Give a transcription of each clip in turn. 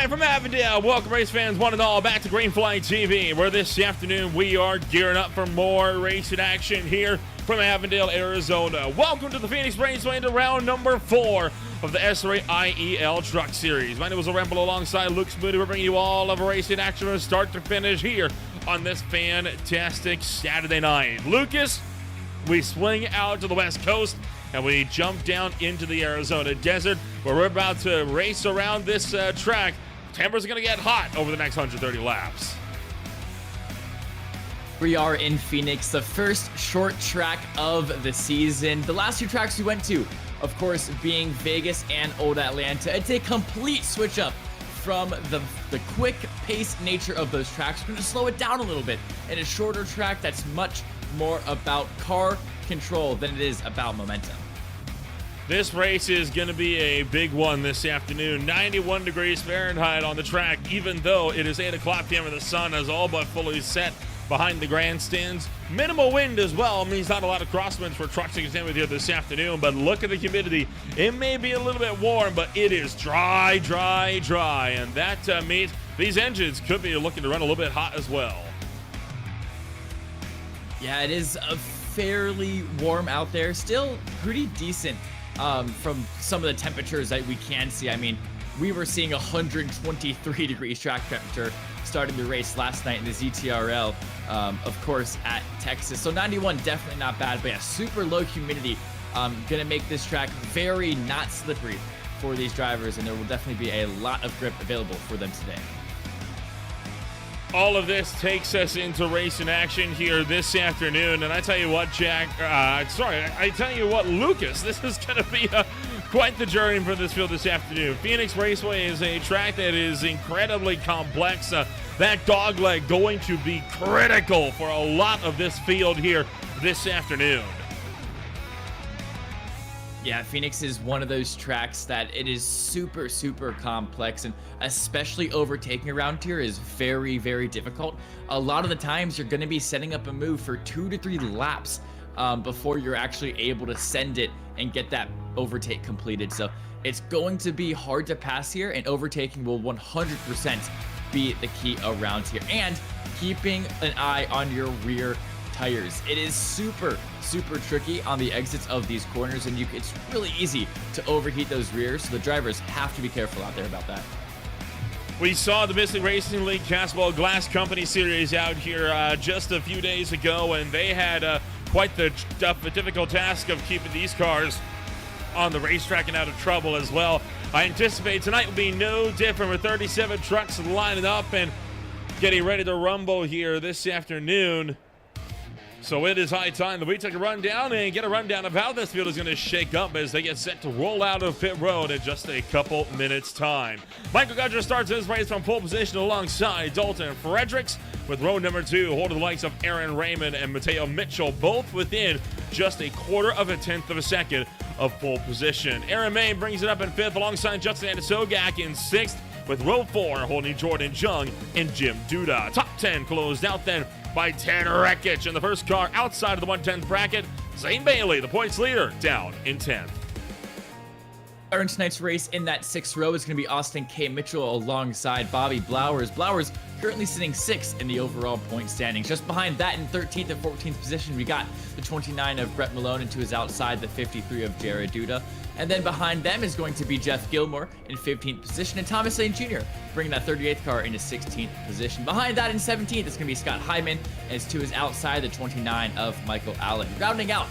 Live from Avondale, welcome race fans one and all back to Green Flag TV, where this afternoon we are gearing up for more racing action here from Avondale, Arizona. Welcome to the Phoenix Raceway into round number 4 of the SRA IEL Truck Series. My name is Ramble alongside Luke Smoody. We're bringing you all of racing action from start to finish here on this fantastic Saturday night. Lucas, we swing out to the West Coast and we jump down into the Arizona desert where we're about to race around this track. Tempers are going to get hot over the next 130 laps. We are in Phoenix, the first short track of the season. The last two tracks we went to, of course, being Vegas and Old Atlanta. It's a complete switch up from the quick pace nature of those tracks. We're going to slow it down a little bit in a shorter track that's much more about car control than it is about momentum. This race is going to be a big one this afternoon. 91 degrees Fahrenheit on the track, even though it is 8 o'clock p.m. and the sun is all but fully set behind the grandstands. Minimal wind as well means not a lot of crosswinds for trucks to contend with here this afternoon, but look at the humidity. It may be a little bit warm, but it is dry, and that means these engines could be looking to run a little bit hot as well. Yeah, it is fairly warm out there. Still pretty decent from some of the temperatures that we can see. I mean, we were seeing 123 degrees track temperature starting the race last night in the ZTRL, of course, at Texas. So 91, definitely not bad, but yeah, super low humidity. Gonna make this track very not slippery for these drivers, and there will definitely be a lot of grip available for them today. All of this takes us into racing action here this afternoon, and I tell you what, I tell you what, Lucas, this is going to be quite the journey for this field this afternoon. Phoenix Raceway is a track that is incredibly complex. That dogleg going to be critical for a lot of this field here this afternoon. Yeah, Phoenix is one of those tracks that it is super, super complex, and especially overtaking around here is very, very difficult. A lot of the times you're going to be setting up a move for 2 to 3 laps before you're actually able to send it and get that overtake completed. So it's going to be hard to pass here, and overtaking will 100% be the key around here. And keeping an eye on your rear tires. It is super, super tricky on the exits of these corners, and it's really easy to overheat those rears, so the drivers have to be careful out there about that. We saw the Mystic Racing League Castball Glass Company Series out here just a few days ago, and they had quite the difficult task of keeping these cars on the racetrack and out of trouble as well. I anticipate tonight will be no different, with 37 trucks lining up and getting ready to rumble here this afternoon. So it is high time that we take a rundown and get a rundown of how this field is going to shake up as they get set to roll out of pit road in just a couple minutes' time. Michael Gudger starts his race from pole position alongside Dalton Fredericks, with row number 2 holding the likes of Aaron Raymond and Mateo Mitchell, both within just a 1/4 of a second of pole position. Aaron May brings it up in 5th alongside Justin Andisogak in 6th, with row 4 holding Jordan Jung and Jim Duda. Top 10 closed out then by Tanner Rekich in the first car outside of the 110th bracket. Zane Bailey, the points leader, down in 10th. Starting tonight's race in that 6th row is going to be Austin K. Mitchell alongside Bobby Blowers. Blowers currently sitting 6th in the overall point standings. Just behind that, in 13th and 14th position, we got the 29 of Brett Malone, and to his outside, the 53 of Jared Duda. And then behind them is going to be Jeff Gilmore in 15th position, and Thomas Lane Jr. bringing that 38th car into 16th position. Behind that in 17th is going to be Scott Hyman, and to his outside, the 29 of Michael Allen. Rounding out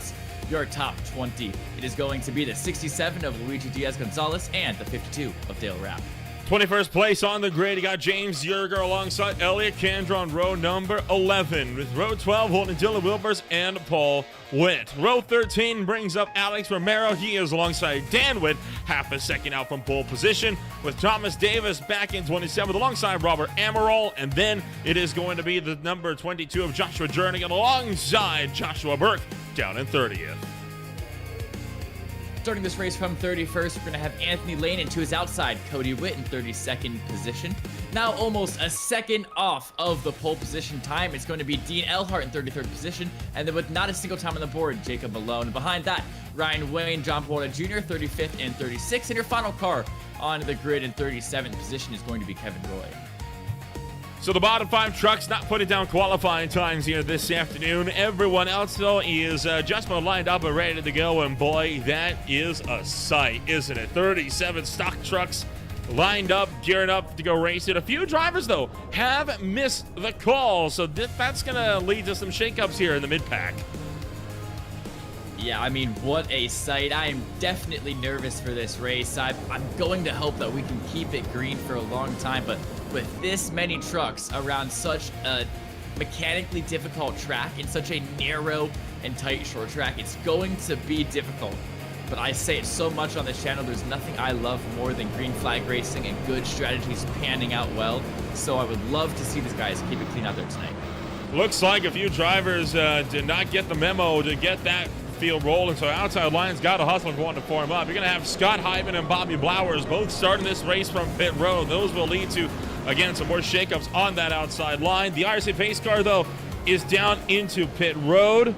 your top 20, it is going to be the 67 of Luigi Diaz-Gonzalez and the 52 of Dale Rapp. 21st place on the grid, you got James Yerger alongside Elliot Kandra on row number 11, with row 12 holding Dylan Wilbers and Paul Witt. Row 13 brings up Alex Romero. He is alongside Dan Witt, half a second out from pole position, with Thomas Davis back in 27th alongside Robert Amaral, and then it is going to be the number 22 of Joshua Jernigan alongside Joshua Burke down in 30th. Starting this race from 31st, we're going to have Anthony Lane, and to his outside, Cody Witt in 32nd position. Now almost a second off of the pole position time, it's going to be Dean Earhart in 33rd position, and then with not a single time on the board, Jacob Malone. Behind that, Ryan Wayne, John Porta Jr., 35th and 36th, and your final car on the grid in 37th position is going to be Kevin Roy. So the bottom 5 trucks not putting down qualifying times here this afternoon. Everyone else, though, is just lined up and ready to go. And boy, that is a sight, isn't it? 37 stock trucks lined up, gearing up to go racing. A few drivers, though, have missed the call. So that's going to lead to some shakeups here in the mid-pack. Yeah, I mean, what a sight. I am definitely nervous for this race. I'm going to hope that we can keep it green for a long time, but with this many trucks around such a mechanically difficult track in such a narrow and tight short track, it's going to be difficult. But I say it so much on this channel, there's nothing I love more than green flag racing and good strategies panning out well. So I would love to see these guys keep it clean out there tonight. Looks like a few drivers did not get the memo to get that field rolling, so outside line's got to hustle and want to form up. You're going to have Scott Hyman and Bobby Blowers both starting this race from pit road. Those will lead to, again, some more shakeups on that outside line. The IRC pace car, though, is down into pit road.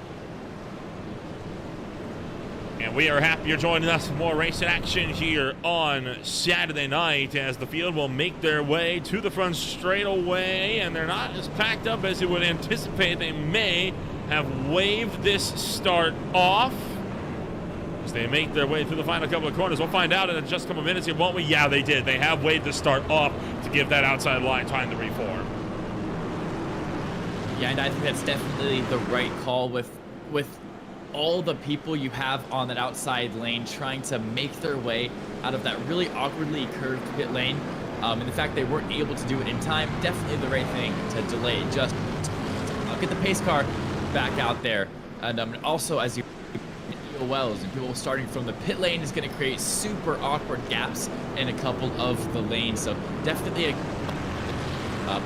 And we are happy you're joining us for more racing action here on Saturday night as the field will make their way to the front straightaway, and they're not as packed up as you would anticipate. They may have waved this start off as they make their way through the final couple of corners. We'll find out in just a couple of minutes here, won't we? Yeah, they did. They have waved the start off to give that outside line time to reform. Yeah, and I think that's definitely the right call with all the people you have on that outside lane trying to make their way out of that really awkwardly curved pit lane. And the fact they weren't able to do it in time, definitely the right thing to delay it. Just get the pace car back out there. And also, as you IELs and people starting from the pit lane is going to create super awkward gaps in a couple of the lanes. So definitely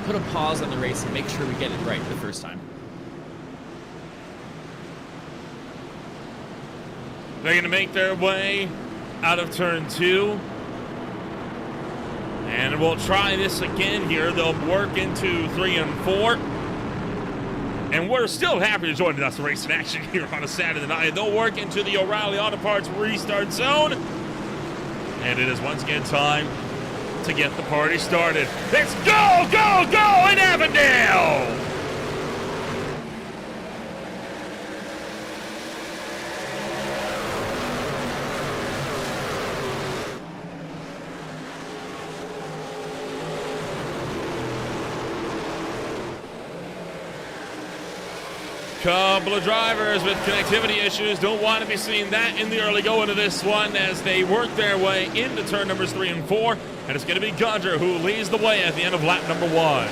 put a pause on the race and make sure we get it right the first time. They're going to make their way out of turn 2. And we'll try this again here. They'll work into 3 and 4. And we're still happy to join us racing action here on a Saturday night. They'll work into the O'Reilly Auto Parts restart zone. And it is once again time to get the party started. Let's go, go, go in Avondale! Couple of drivers with connectivity issues. Don't want to be seeing that in the early going of this one as they work their way into turn numbers 3 and 4. And it's going to be Gundry who leads the way at the end of lap number 1.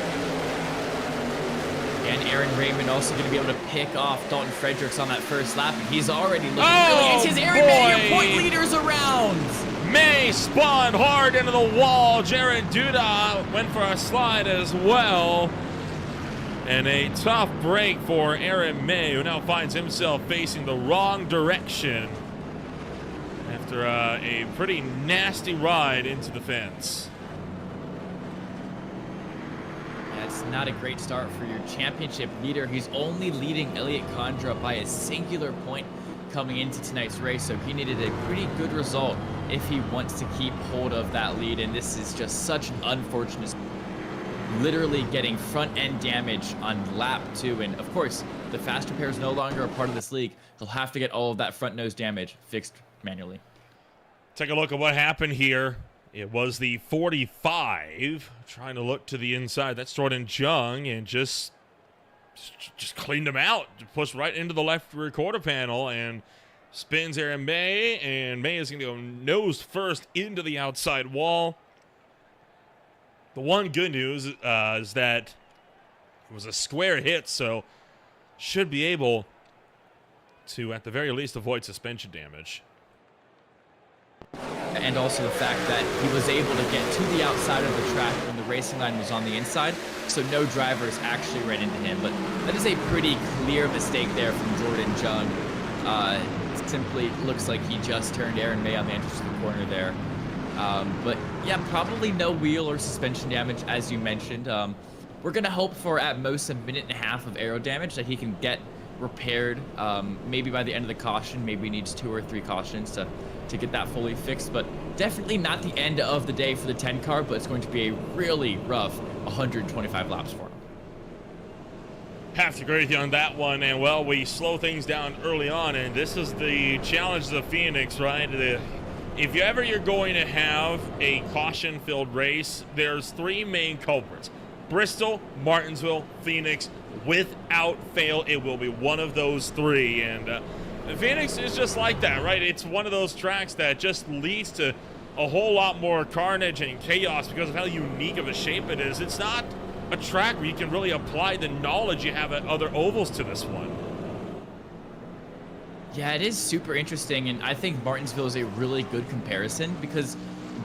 And Aaron Raymond also going to be able to pick off Dalton Fredericks on that first lap. And he's already looking really anxious. Aaron May, your point leaders around. May spun hard into the wall. Jared Duda went for a slide as well. And a tough break for Aaron May, who now finds himself facing the wrong direction after a pretty nasty ride into the fence. That's not a great start for your championship leader. He's only leading Elliot Condra by a singular point coming into tonight's race, so he needed a pretty good result if he wants to keep hold of that lead, and this is just such an unfortunate, literally getting front end damage on lap 2. And of course, the fast repair is no longer a part of this league. He'll have to get all of that front nose damage fixed manually. Take a look at what happened here. It was the 45 trying to look to the inside. That's Jordan Jung, and just cleaned him out. Pushed right into the left rear quarter panel and spins Aaron May, and May is going to go nose first into the outside wall. The one good news is that it was a square hit, so should be able to, at the very least, avoid suspension damage. And also the fact that he was able to get to the outside of the track when the racing line was on the inside, so no drivers actually ran into him. But that is a pretty clear mistake there from Jordan Jung. It simply looks like he just turned Aaron May on the entrance to the corner there. But yeah, probably no wheel or suspension damage, as you mentioned. We're going to hope for at most a minute and a half of aero damage that he can get repaired. Maybe by the end of the caution, maybe he needs 2 or 3 cautions to get that fully fixed, but definitely not the end of the day for the 10 car, but it's going to be a really rough 125 laps for him. Have to agree with you on that one. And well, we slow things down early on, and this is the challenge of Phoenix, right? If you're going to have a caution-filled race, there's 3 main culprits: Bristol, Martinsville, Phoenix. Without fail, it will be one of those 3. And Phoenix is just like that, right? It's one of those tracks that just leads to a whole lot more carnage and chaos because of how unique of a shape it is. It's not a track where you can really apply the knowledge you have at other ovals to this one. Yeah, it is super interesting, and I think Martinsville is a really good comparison because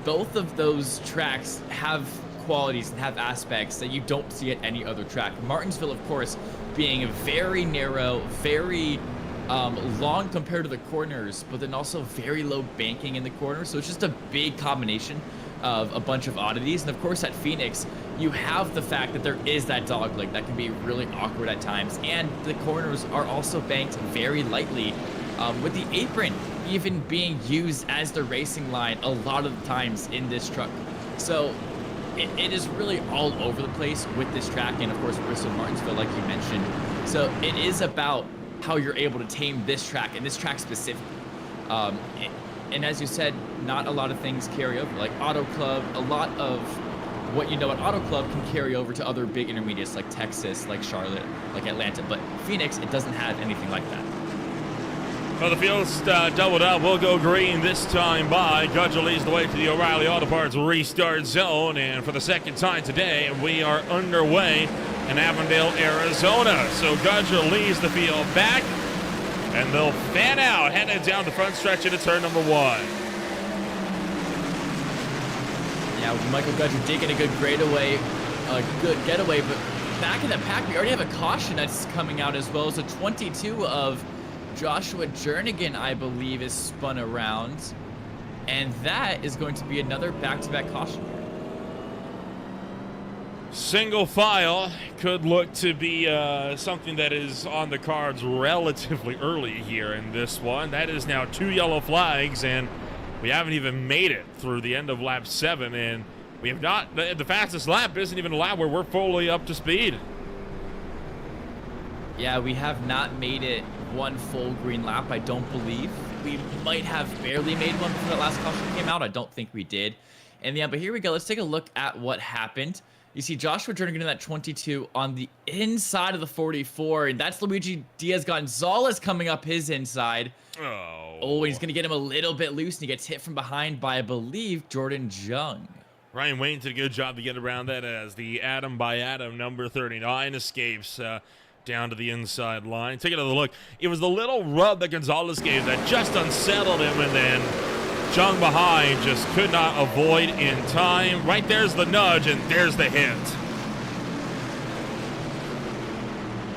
both of those tracks have qualities and have aspects that you don't see at any other track. Martinsville, of course, being very narrow, very long compared to the corners, but then also very low banking in the corners. So it's just a big combination of a bunch of oddities. And of course at Phoenix, you have the fact that there is that dogleg that can be really awkward at times. And the corners are also banked very lightly, with the apron even being used as the racing line a lot of the times in this truck. So it is really all over the place with this track, and of course Bristol Martinsville, like you mentioned. So it is about how you're able to tame this track, and this track specifically. And as you said, not a lot of things carry over. Like Auto Club, a lot of what you know at Auto Club can carry over to other big intermediates like Texas, like Charlotte, like Atlanta. But Phoenix, it doesn't have anything like that. Well, the field's doubled up. We'll go green this time by. Gudger leads the way to the O'Reilly Auto Parts restart zone. And for the second time today, we are underway in Avondale, Arizona. So Gudger leads the field back, and they'll fan out, headed down the front stretch into turn number 1. Yeah, Michael Gudger did get a good good getaway, but back in the pack, we already have a caution that's coming out as well as a 22 of Joshua Jernigan, I believe, is spun around, and that is going to be another back-to-back caution. Single file could look to be something that is on the cards relatively early here in this one. That is now 2 yellow flags, and we haven't even made it through the end of lap 7, and we have not. The fastest lap isn't even a lap where we're fully up to speed. Yeah, we have not made it one full green lap, I don't believe. We might have barely made one before the last caution came out. I don't think we did. And yeah, but here we go. Let's take a look at what happened. You see Joshua Jernigan in that 22 on the inside of the 44, and that's Luigi Diaz-Gonzalez coming up his inside. Oh, he's going to get him a little bit loose, and he gets hit from behind by, I believe, Jordan Jung. Ryan Wayne did a good job to get around that as the Atom by Atom number 39 escapes down to the inside line. Take another look. It was the little rub that Gonzalez gave that just unsettled him, and then Jung behind just could not avoid in time. Right there's the nudge, and there's the hit.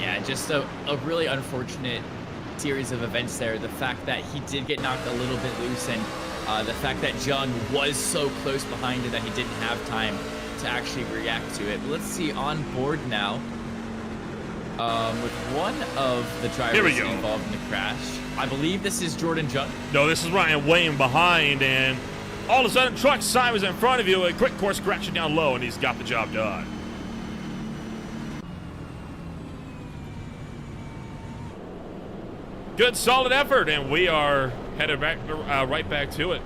Yeah, just a really unfortunate series of events there. The fact that he did get knocked a little bit loose, and the fact that Jung was so close behind it that he didn't have time to actually react to it. But let's see on board now. With one of the drivers involved in the crash. I believe this is Jordan Jung. No, this is Ryan Wayne behind, and all of a sudden, truck side was in front of you. A quick course correction down low, and he's got the job done. Good, solid effort, and we are headed back, right back to it.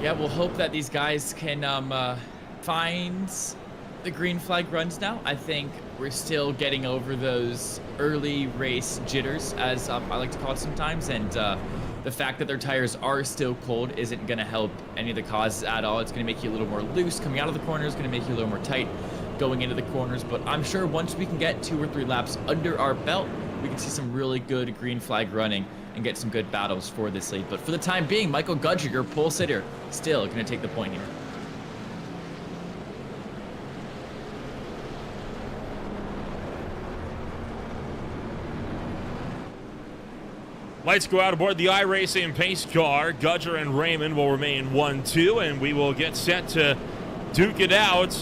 Yeah, we'll hope that these guys can find the green flag runs now. I think we're still getting over those early race jitters, as I like to call it sometimes, and the fact that their tires are still cold isn't going to help any of the causes at all. It's going to make you a little more loose coming out of the corners, going to make you a little more tight going into the corners, but I'm sure once we can get 2 or 3 laps under our belt, we can see some really good green flag running and get some good battles for this lead. But for the time being, Michael Gudger, your pole sitter, still going to take the point here. Lights go out aboard the iRacing pace car. Gudger and Raymond will remain 1-2, and we will get set to duke it out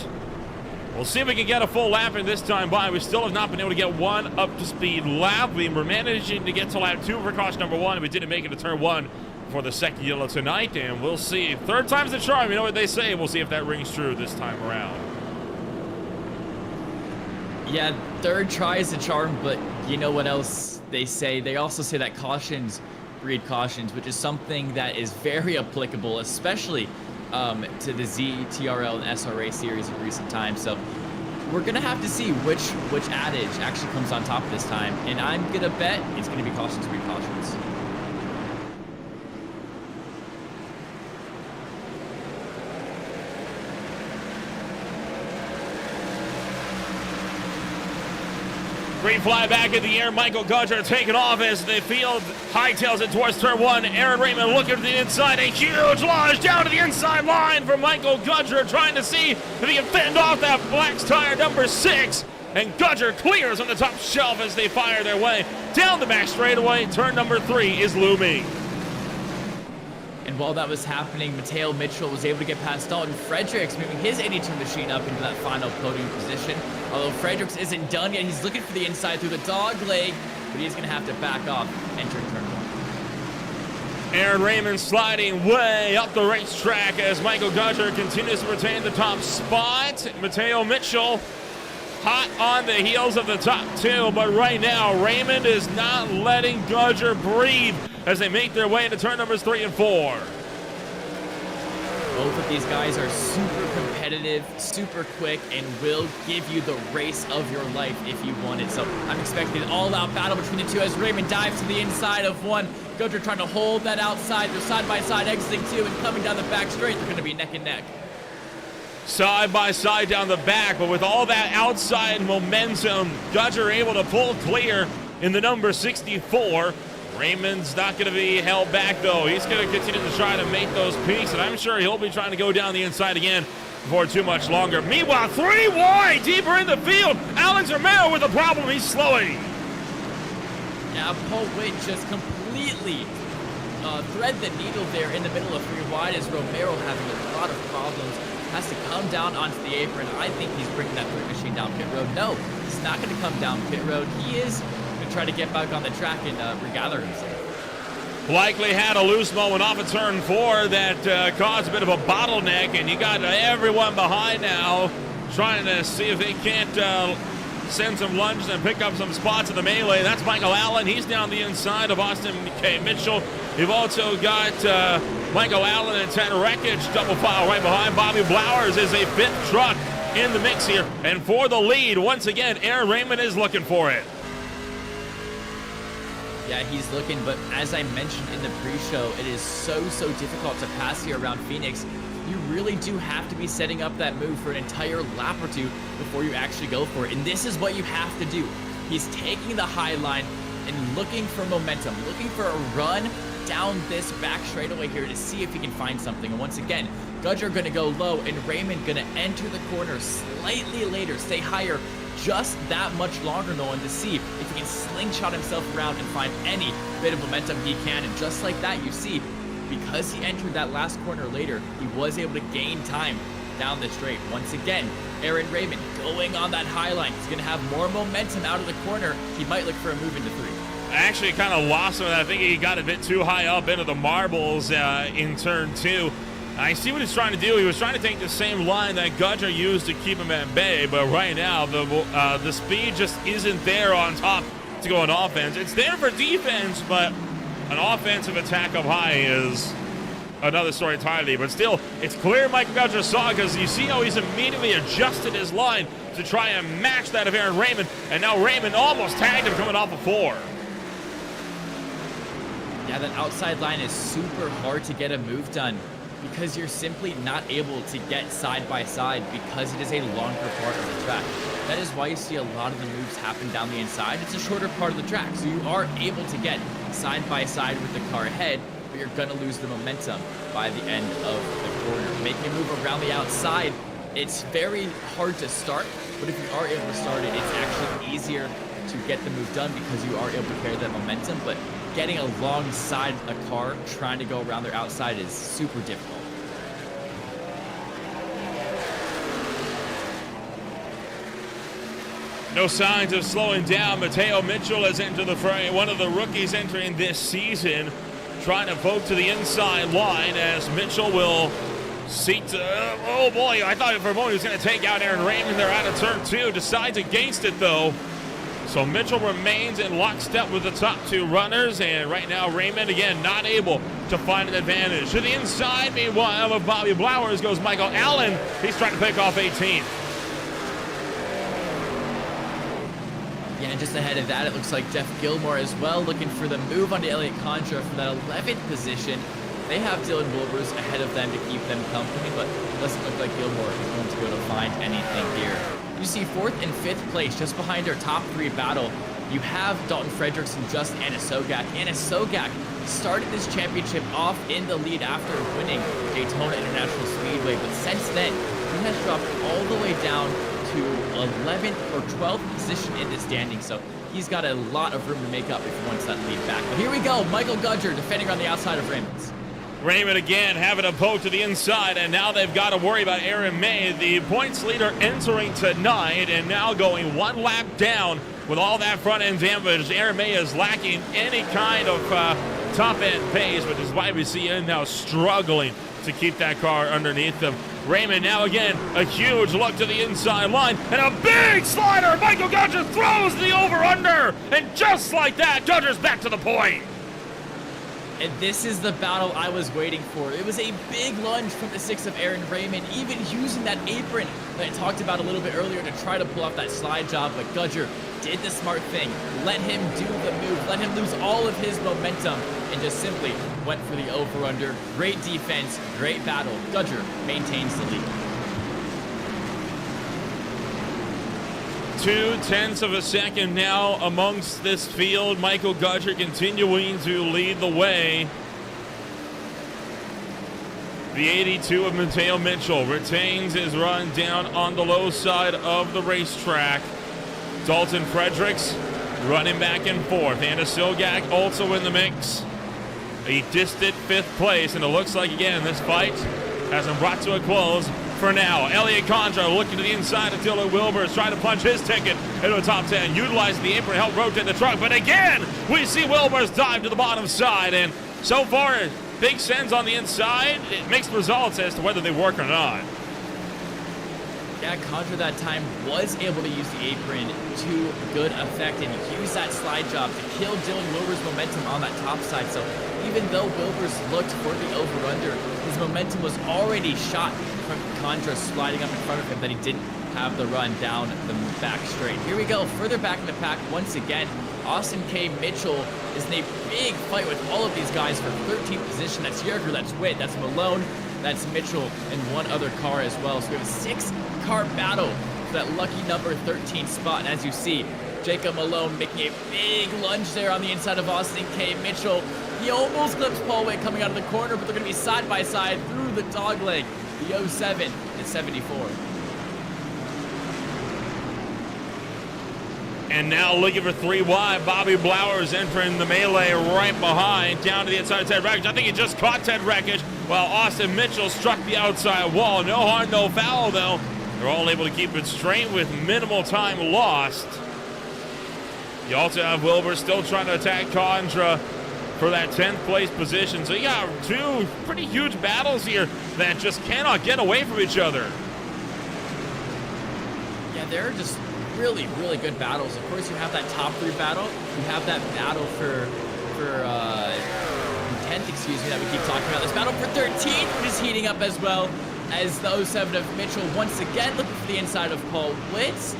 We'll see if we can get a full lap in this time by. We still have not been able to get one up-to-speed lap. We were managing to get to lap 2 for caution number 1, and we didn't make it to turn 1 for the second yellow tonight, and we'll see. Third time's the charm. You know what they say. We'll see if that rings true this time around. Yeah, third try is the charm, but you know what else they say? They also say that cautions breed cautions, which is something that is very applicable, especially to the ZTRL and SRA series in recent times. So we're gonna have to see which adage actually comes on top this time, and I'm gonna bet it's gonna be cautions breed cautions. Green fly back in the air. Michael Gudger taking off as the field hightails it towards turn 1. Aaron Raymond looking to the inside. A huge launch down to the inside line for Michael Gudger, trying to see if he can fend off that Black's tire number 6. And Gudger clears on the top shelf as they fire their way down the back straightaway. Turn number 3 is looming. And while that was happening, Mateo Mitchell was able to get past Dalton Fredericks, moving his 82 machine up into that final podium position. Although Fredericks isn't done yet, he's looking for the inside through the dog leg, but he's going to have to back off, entering turn 1. Aaron Raymond sliding way up the racetrack as Michael Gudger continues to retain the top spot. Mateo Mitchell hot on the heels of the top 2, but right now Raymond is not letting Gudger breathe as they make their way into turn numbers 3 and 4. Both of these guys are super competitive, super quick, and will give you the race of your life if you want it. So I'm expecting an all-out battle between the two as Raymond dives to the inside of 1. Gudger trying to hold that outside. They're side-by-side exiting 2 and coming down the back straight. They're going to be neck and neck. Side by side down the back, but with all that outside momentum, Gudger able to pull clear in the number 64. Raymond's not going to be held back, though. He's going to continue to try to make those peaks, and I'm sure he'll be trying to go down the inside again before too much longer. Meanwhile, 3 wide, deeper in the field. Alan Romero with a problem. He's slowing. Yeah, Paul Witt just completely thread the needle there in the middle of 3 wide as Romero having a lot of problems. Has to come down onto the apron. I think he's bringing that third machine down pit road. No, he's not going to come down pit road. He is going to try to get back on the track and regather himself. Likely had a loose moment off of turn 4 that caused a bit of a bottleneck, and you got everyone behind now trying to see if they can't send some lunges and pick up some spots in the melee. That's Michael Allen. He's down the inside of Austin K. Mitchell. You've also got Michael Allen and Tanner Rekich double file right behind. Bobby Blowers is a 5th truck in the mix here. And for the lead, once again, Aaron Raymond is looking for it. Yeah, he's looking, but as I mentioned in the pre-show, it is so difficult to pass here around Phoenix. You really do have to be setting up that move for an entire lap or 2 before you actually go for it. And this is what you have to do. He's taking the high line and looking for momentum, looking for a run down this back straightaway here to see if he can find something. And once again, Gudger going to go low and Raymond going to enter the corner slightly later, stay higher just that much longer, Nolan, to see if he can slingshot himself around and find any bit of momentum he can. And just like that, you see, because he entered that last corner later, he was able to gain time down the straight. Once again, Aaron Raymond going on that high line. He's going to have more momentum out of the corner. He might look for a move into 3. Actually kind of lost him. I think he got a bit too high up into the marbles in turn 2. I see what he's trying to do. He was trying to take the same line that Gudger used to keep him at bay, but right now the speed just isn't there on top to go on offense. It's there for defense, but an offensive attack up high is another story entirely. But still, it's clear Michael Gudger saw, because you see how he's immediately adjusted his line to try and match that of Aaron Raymond, and now Raymond almost tagged him coming off of 4. Yeah, that outside line is super hard to get a move done because you're simply not able to get side by side because it is a longer part of the track. That is why you see a lot of the moves happen down the inside. It's a shorter part of the track, so you are able to get side by side with the car ahead, but you're gonna lose the momentum by the end of the corner. Making a move around the outside, it's very hard to start, but if you are able to start it, it's actually easier to get the move done because you are able to carry that momentum. But getting alongside a car trying to go around their outside is super difficult. No signs of slowing down. Mateo Mitchell has entered the fray, one of the rookies entering this season, trying to poke to the inside line as Mitchell will seek to, oh boy, I thought for a moment he was going to take out Aaron Raymond. They're out of turn 2, decides against it though. So Mitchell remains in lockstep with the top 2 runners, and right now Raymond again not able to find an advantage. To the inside, meanwhile, of Bobby Blowers goes Michael Allen. He's trying to pick off 18th. Yeah, and just ahead of that, it looks like Jeff Gilmore as well, looking for the move onto Elliott Contra from that 11th position. They have Dylan Wilbers ahead of them to keep them company, but it doesn't look like Gilmore is going to be able to find anything here. You see 4th and 5th place, just behind our top 3 battle. You have Dalton Fredericks and just Anna Sogak. Anna Sogak started this championship off in the lead after winning Daytona International Speedway, but since then, he has dropped all the way down to 11th or 12th position in the standing, so he's got a lot of room to make up if he wants that lead back. But here we go, Michael Gudger defending on the outside of Raymond's. Raymond again having a poke to the inside, and now they've got to worry about Aaron May, the points leader entering tonight, and now going 1 lap down with all that front end damage. Aaron May is lacking any kind of top end pace, but despite we see him now struggling to keep that car underneath them. Raymond now again, a huge look to the inside line, and a big slider. Michael Gudger throws the over-under, and just like that, Gudger's back to the point. And this is the battle I was waiting for. It was a big lunge from the 6 of Aaron Raymond, even using that apron that I talked about a little bit earlier to try to pull off that slide job, but Gudger did the smart thing. Let him do the move, let him lose all of his momentum, and just simply went for the over-under. Great defense, great battle. Gudger maintains the lead. 0.2 of a second now amongst this field. Michael Gudger continuing to lead the way. The 82 of Mateo Mitchell retains his run down on the low side of the racetrack. Dalton Fredericks running back and forth. Anna Sogak also in the mix. A distant 5th place, and it looks like, again, this fight has been brought to a close for now. Elliott Contra looking to the inside of Dylan Wilbers, trying to punch his ticket into the top 10, utilizing the apron to help rotate the truck. But again, we see Wilbers dive to the bottom side, and so far, big sends on the inside. It makes results as to whether they work or not. Yeah, Contra that time was able to use the apron to good effect and use that slide job to kill Dylan Wilbers' momentum on that top side. So even though Wilbers looked for the over-under, his momentum was already shot from Contra sliding up in front of him, that he didn't have the run down the back straight. Here we go, further back in the pack once again. Austin K. Mitchell is in a big fight with all of these guys for 13th position. That's Yerger, that's Witt, that's Malone, that's Mitchell, and one other car as well. So we have a 6-car battle for that lucky number 13 spot. And as you see, Jacob Malone making a big lunge there on the inside of Austin K. Mitchell. He almost clips Paul Witt coming out of the corner, but they're going to be side by side through the dogleg. The 07 and 74. And now looking for 3 wide, Bobby Blowers entering the melee right behind, down to the inside of Ted Wreckage. I think he just caught Ted Wreckage while Austin Mitchell struck the outside wall. No harm, no foul, though. They're all able to keep it straight with minimal time lost. You also have Wilbur still trying to attack Contra for that 10th place position. So you got 2 pretty huge battles here that just cannot get away from each other. Yeah, they're just really, really good battles. Of course, you have that top 3 battle. You have that battle for 10th, excuse me, that we keep talking about. This battle for 13th is heating up as well, as the 07 of Mitchell once again looking for the inside of Paul Witt.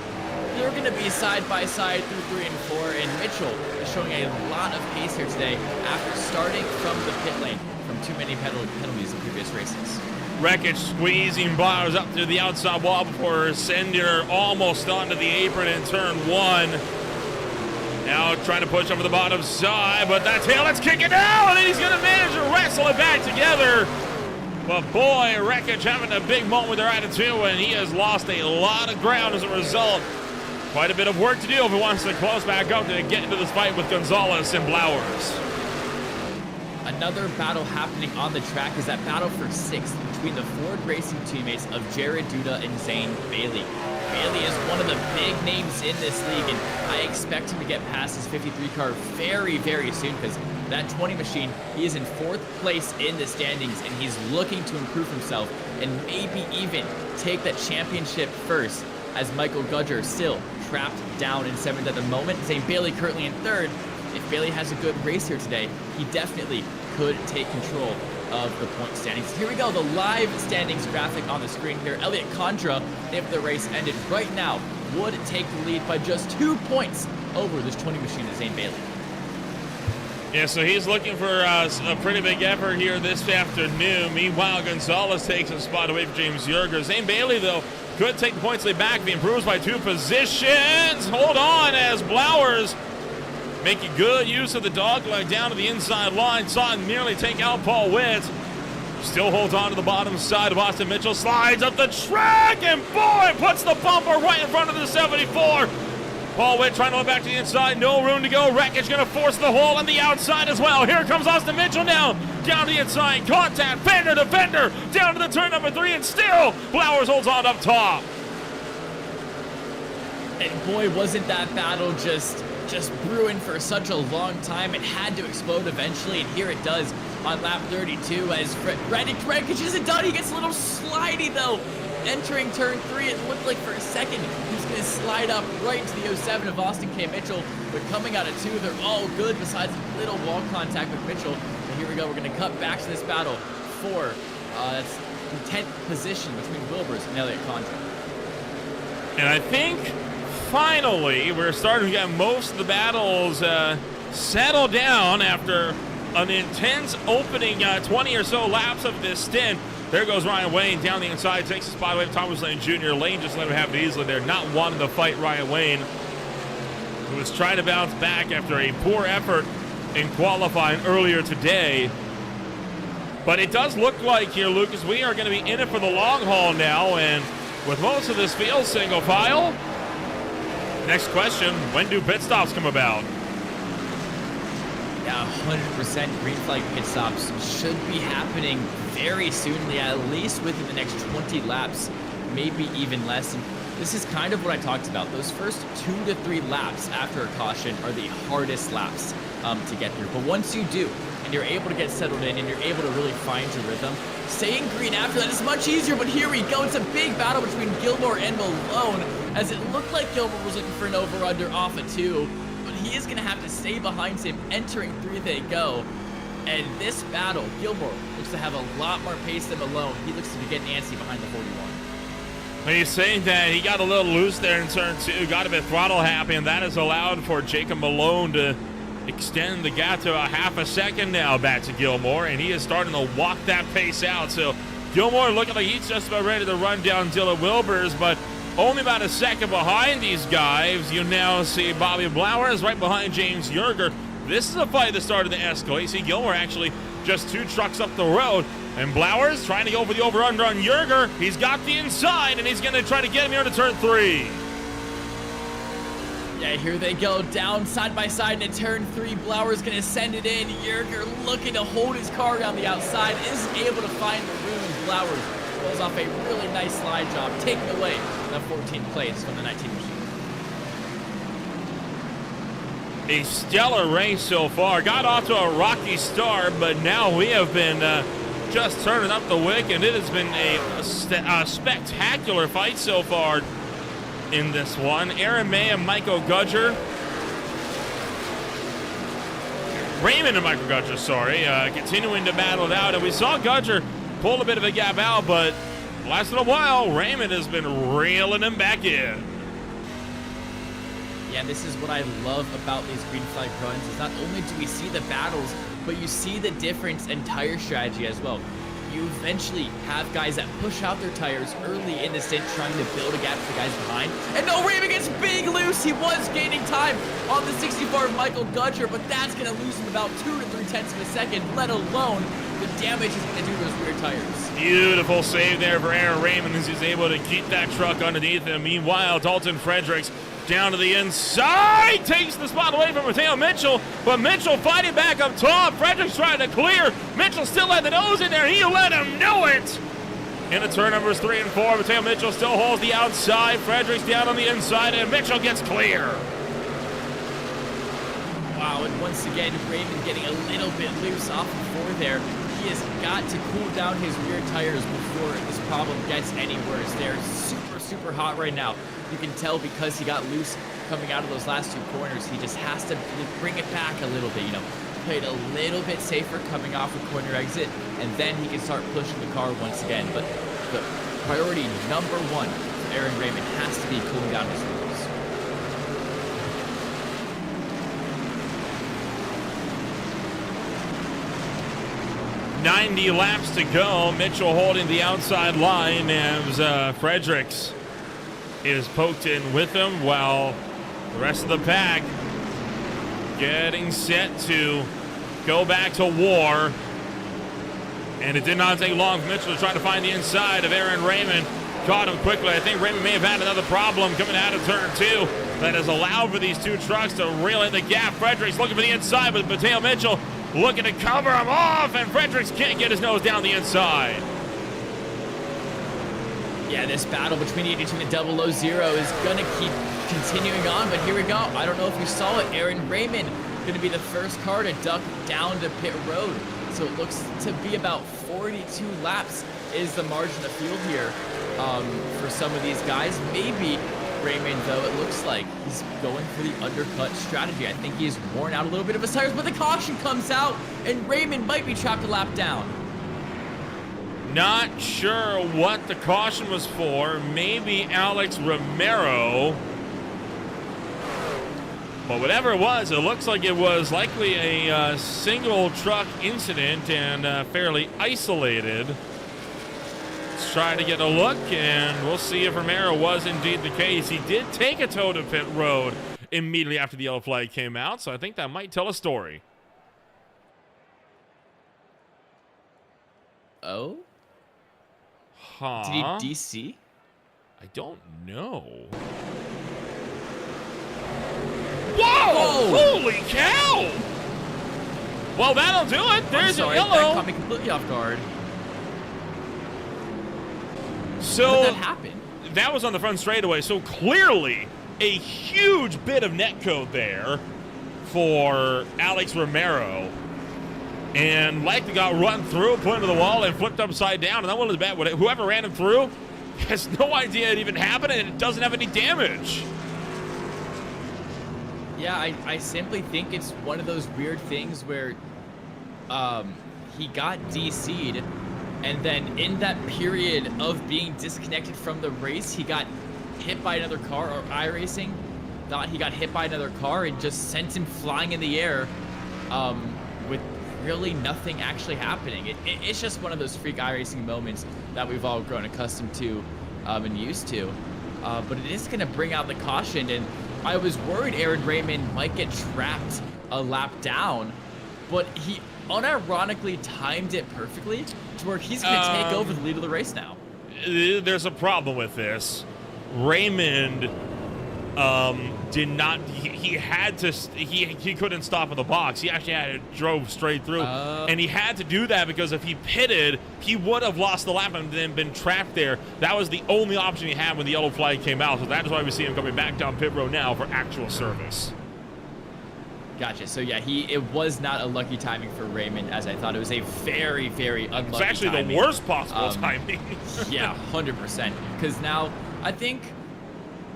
They're going to be side by side through 3 and 4, and Mitchell is showing a lot of pace here today after starting from the pit lane from too many penalties in previous races. Wreckage squeezing Blowers up to the outside wall before Sendier almost onto the apron in turn 1. Now trying to push over the bottom side, but that tail, let's kick it out, and he's going to manage to wrestle it back together. But boy, Wreckage having a big moment with their attitude, and he has lost a lot of ground as a result. Quite a bit of work to do if he wants to close back up to get into this fight with Gonzalez and Blowers. Another battle happening on the track is that battle for 6th between the Ford Racing teammates of Jared Duda and Zane Bailey. Bailey is one of the big names in this league, and I expect him to get past his 53 car very, very soon, because that 20 machine, he is in 4th place in the standings, and he's looking to improve himself and maybe even take that championship first, as Michael Gudger still trapped down in 7th at the moment. Zane Bailey currently in 3rd. If Bailey has a good race here today, he definitely could take control of the point standings. Here we go, the live standings graphic on the screen here. Elliot Condra, if the race ended right now, would take the lead by just 2 points over this 20 machine of Zane Bailey. Yeah, so he's looking for a pretty big effort here this afternoon. Meanwhile, Gonzalez takes a spot away from James Yerger. Zane Bailey, though, could take the points lead back if he improves by 2 positions. Hold on as Blowers making good use of the dog leg down to the inside line. Saw him nearly take out Paul Witt. Still holds on to the bottom side of Austin Mitchell. Slides up the track and boy, puts the bumper right in front of the 74. Paul Witt trying to look back to the inside. No room to go. Wreckage going to force the hole on the outside as well. Here comes Austin Mitchell now. Down to the inside. Contact. Fender to fender. Down to the turn number 3. And still Blowers holds on up top. And boy, wasn't that battle just brewing for such a long time. It had to explode eventually, and here it does on lap 32 as Wreckage isn't done. He gets a little slidey though. Entering turn 3, it looked like for a second he was going to slide up right into the 07 of Austin K. Mitchell, but coming out of 2, they're all good besides a little wall contact with Mitchell. And here we go, we're going to cut back to this battle for that's the 10th position between Wilbers and Elliot Condra. And I think finally we're starting to get most of the battles settle down after an intense opening 20 or so laps of this stint. There goes Ryan Wayne down the inside, takes the spot away from Thomas Lane Jr. Lane just let him have it easily there, not wanting to fight Ryan Wayne, who was trying to bounce back after a poor effort in qualifying earlier today. But it does look like here, Lucas, we are going to be in it for the long haul now, and with most of this field single file, next question, when do pit stops come about? Yeah, 100% green flag pit stops should be happening very soon, at least within the next 20 laps, maybe even less. And this is kind of what I talked about. Those first 2 to 3 laps after a caution are the hardest laps to get through. But once you do, and you're able to get settled in, and you're able to really find your rhythm, staying green after that is much easier. But here we go. It's a big battle between Gilmore and Malone, as it looked like Gilmore was looking for an over-under off a 2. He is going to have to stay behind him. Entering 3 they go. And this battle, Gilmore looks to have a lot more pace than Malone. He looks to be getting antsy behind the 41. He's saying that he got a little loose there in turn 2, got a bit throttle happy, and that has allowed for Jacob Malone to extend the gap to a half a second now back to Gilmore, and he is starting to walk that pace out. So Gilmore looking like he's just about ready to run down Dylan Wilbers, but only about a second behind these guys. You now see Bobby Blowers right behind James Yerger. This is a fight that started to escalate. See Gilmore actually just 2 trucks up the road, and Blowers trying to go for the over-under on Yerger. He's got the inside, and he's going to try to get him here to turn 3. Yeah, here they go, down side by side into turn 3. Blowers going to send it in. Yerger looking to hold his car around the outside, isn't able to find the room. Blowers pulls off a really nice slide job, taking away the 14th place from the 19th machine. A stellar race so far. Got off to a rocky start, but now we have been just turning up the wick, and it has been a spectacular fight so far in this one. Aaron May and Michael Gudger. Raymond and Michael Gudger, sorry, continuing to battle it out, and we saw Gudger pull a bit of a gap out, but lasted a while. Raymond has been reeling him back in. Yeah, this is what I love about these green flag runs, is not only do we see the battles, but you see the difference in tire strategy as well. You eventually have guys that push out their tires early in the stint, trying to build a gap for the guys behind. And no, Raymond gets big loose. He was gaining time on the 64 of Michael Gudger, but that's going to lose him about 2 to 3 tenths of a second, let alone the damage he's going to do to those rear tires. Beautiful save there for Aaron Raymond as he's able to keep that truck underneath him. Meanwhile, Dalton Fredericks down to the inside, takes the spot away from Mateo Mitchell, but Mitchell fighting back up top. Fredericks trying to clear. Mitchell still had the nose in there. He let him know it. into turn numbers 3 and 4. Mateo Mitchell still holds the outside. Fredericks down on the inside, and Mitchell gets clear. Wow, and once again, Raymond getting a little bit loose off the floor there. He has got to cool down his rear tires before this problem gets any worse. They're super, super hot right now. You can tell because he got loose coming out of those last 2 corners. He just has to bring it back a little bit, play it a little bit safer coming off the corner exit, and then he can start pushing the car once again. But the priority number 1 for Aaron Raymond has to be cooling down his wheels. 90 laps to go. Mitchell holding the outside line as Fredericks is poked in with him, while the rest of the pack getting set to go back to war. And it did not take long for Mitchell to try to find the inside of Aaron Raymond. Caught him quickly. I think Raymond may have had another problem coming out of turn 2 that has allowed for these 2 trucks to reel in the gap. Fredericks looking for the inside, but Mateo Mitchell looking to cover him off, and Fredericks can't get his nose down the inside. Yeah, this battle between 82 and 000 is going to keep continuing on, but here we go. I don't know if you saw it. Aaron Raymond going to be the first car to duck down to pit road. So it looks to be about 42 laps is the margin of field here for some of these guys. Maybe Raymond, though, it looks like he's going for the undercut strategy. I think he's worn out a little bit of his tires, but the caution comes out, and Raymond might be trapped a lap down. Not sure what the caution was for. Maybe Alex Romero. But whatever it was, it looks like it was likely a single truck incident and fairly isolated. Let's try to get a look, and we'll see if Romero was indeed the case. He did take a tow to pit road immediately after the yellow flag came out, so I think that might tell a story. Oh? Huh? Did he DC? I don't know. Whoa! Holy cow! Well, that'll do it. There's a yellow. That caught me completely off guard. So how did that happen? That was on the front straightaway. So clearly a huge bit of netcode there for Alex Romero. And likely got run through, put into the wall, and flipped upside down. And that one was bad. Whoever ran him through has no idea it even happened, and it doesn't have any damage. Yeah, I simply think it's one of those weird things where he got DC'd, and then in that period of being disconnected from the race, he got hit by another car, or iRacing thought he got hit by another car and just sent him flying in the air with really nothing actually happening. It's just one of those freak iRacing moments that we've all grown accustomed to and used to. But it is going to bring out the caution, and I was worried Aaron Raymond might get trapped a lap down, but he unironically timed it perfectly to where he's going to take over the lead of the race now. There's a problem with this. Raymond did not, he had to, he couldn't stop in the box. He actually had to drove straight through, and he had to do that because if he pitted, he would have lost the lap and then been trapped there. That was the only option he had when the yellow flag came out, so that's why we see him coming back down pit road now for actual service. Gotcha. So yeah, it was not a lucky timing for Raymond, as I thought. It was a very, very unlucky timing. It's actually the worst possible timing. Yeah, 100%. Because now, I think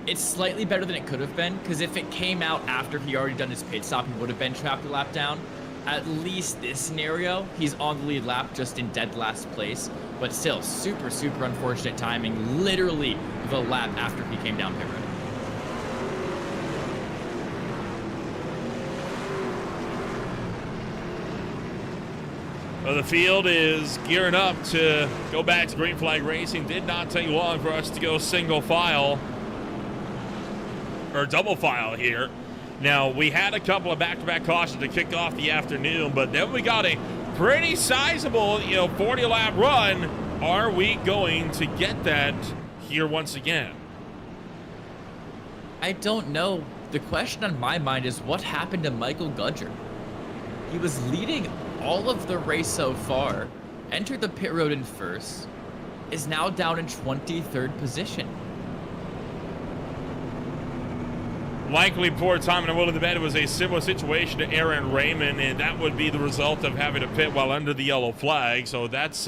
it's slightly better than it could have been, because if it came out after he already done his pit stop, he would have been trapped a lap down. At least this scenario, he's on the lead lap, just in dead last place. But still, super, super unfortunate timing, literally the lap after he came down pit road. Well, the field is gearing up to go back to green flag racing. Did not take long for us to go single file or double file here. Now, we had a couple of back-to-back cautions to kick off the afternoon, but then we got a pretty sizable, 40-lap run. Are we going to get that here once again? I don't know. The question on my mind is what happened to Michael Gudger? He was leading all of the race so far, entered the pit road in first, is now down in 23rd position. Likely poor time in the middle of the bed. It was a similar situation to Aaron Raymond, and that would be the result of having to pit while under the yellow flag. So that's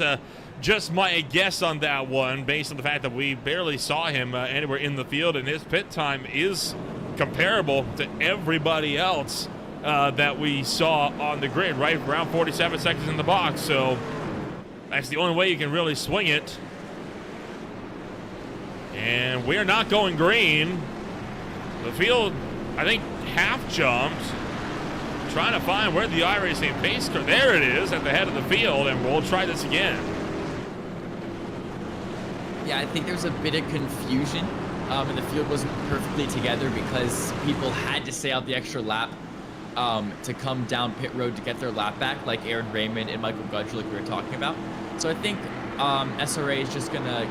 just my guess on that one, based on the fact that we barely saw him anywhere in the field, and his pit time is comparable to everybody else that we saw on the grid, right around 47 seconds in the box. So that's the only way you can really swing it. And we're not going green. The field, I think, half jumped, trying to find where the iRacing pace car. There it is at the head of the field, and we'll try this again. Yeah, I think there's a bit of confusion, and the field wasn't perfectly together because people had to stay out the extra lap to come down pit road to get their lap back, like Aaron Raymond and Michael Gudge, like we were talking about. So I think SRA is just gonna,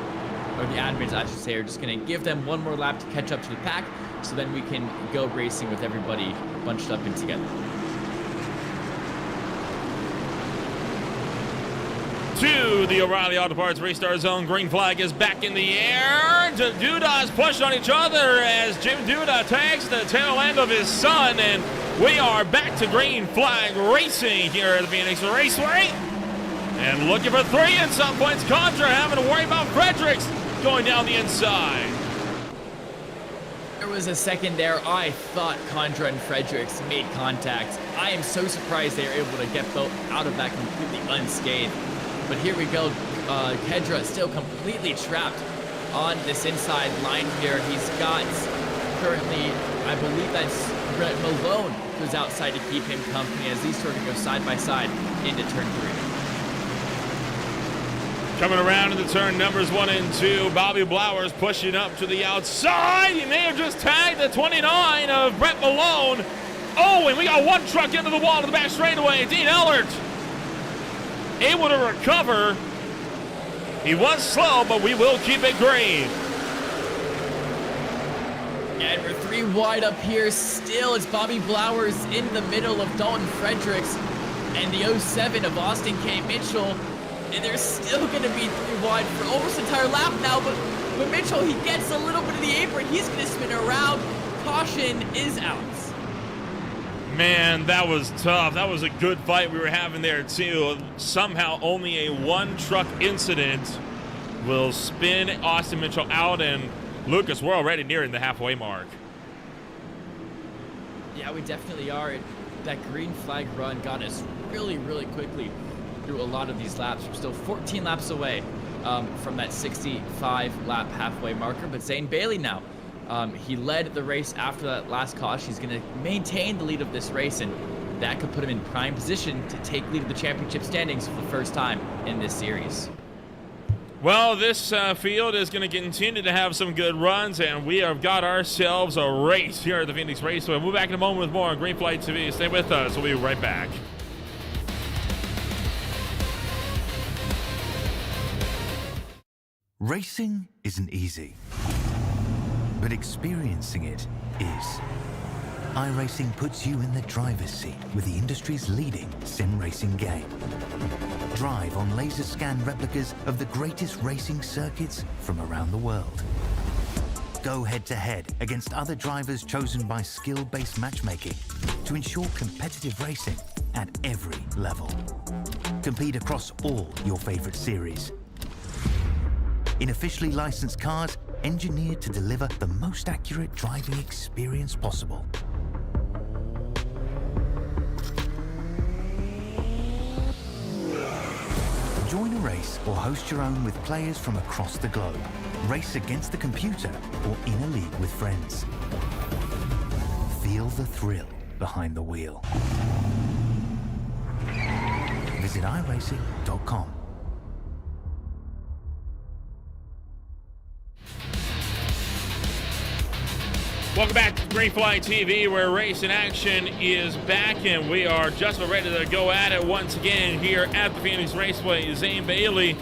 or the admins, I should say, are just gonna give them one more lap to catch up to the pack, so then we can go racing with everybody bunched up and together. To the O'Reilly Auto Parts Restart Zone. Green flag is back in the air. Dudas push on each other as Jim Duda tags the tail end of his son, and we are back to green flag racing here at the Phoenix Raceway. And looking for three at some points. Contra having to worry about Fredericks going down the inside. There was a second there. I thought Condra and Fredericks made contact. I am so surprised they were able to get both out of that completely unscathed. But here we go. Kedra still completely trapped on this inside line here. He's got currently, I believe that's Brett Malone who's outside to keep him company as these two are going to go side by side into turn 3. Coming around in the turn numbers 1 and 2, Bobby Blowers pushing up to the outside. He may have just tagged the 29 of Brett Malone. Oh, and we got one truck into the wall to the back straightaway. Dean Ellert able to recover. He was slow, but we will keep it green. And we're 3 wide up here. Still, it's Bobby Blowers in the middle of Dalton Fredericks and the 07 of Austin K. Mitchell. And they're still going to be 3 wide for almost the entire lap now. But Mitchell, he gets a little bit of the apron. He's going to spin around. Caution is out. Man, that was tough. That was a good fight we were having there, too. Somehow only a 1-truck incident will spin Austin Mitchell out. And Lucas, we're already nearing the halfway mark. Yeah, we definitely are. That green flag run got us really, really quickly through a lot of these laps. We're still 14 laps away from that 65 lap halfway marker. But Zane Bailey now, he led the race after that last caution. He's going to maintain the lead of this race, and that could put him in prime position to take lead of the championship standings for the first time in this series. Well, this field is going to continue to have some good runs, and we have got ourselves a race here at the Phoenix Raceway. We'll be back in a moment with more on Green Flight TV. Stay with us. We'll be right back. Racing isn't easy, but experiencing it is. iRacing puts you in the driver's seat with the industry's leading sim racing game. Drive on laser scan replicas of the greatest racing circuits from around the world. Go head to head against other drivers chosen by skill-based matchmaking to ensure competitive racing at every level. Compete across all your favorite series in officially licensed cars engineered to deliver the most accurate driving experience possible. Join a race or host your own with players from across the globe. Race against the computer or in a league with friends. Feel the thrill behind the wheel. Visit iRacing.com. Welcome back to Green Flight TV, where racing action is back, and we are just about ready to go at it once again here at the Phoenix Raceway. Zane Bailey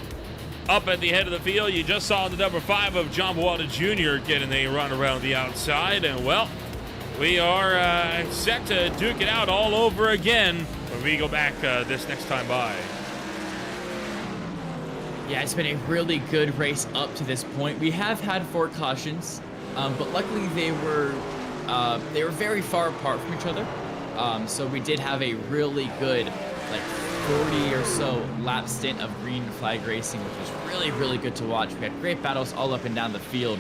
up at the head of the field. You just saw the number 5 of John Buwalda Jr. getting a run around the outside, and well, we are set to duke it out all over again when we go back this next time by. Yeah, it's been a really good race up to this point. We have had 4 cautions, but luckily they were very far apart from each other. So we did have a really good, like 40 or so lap stint of green flag racing, which was really, really good to watch. We had great battles all up and down the field,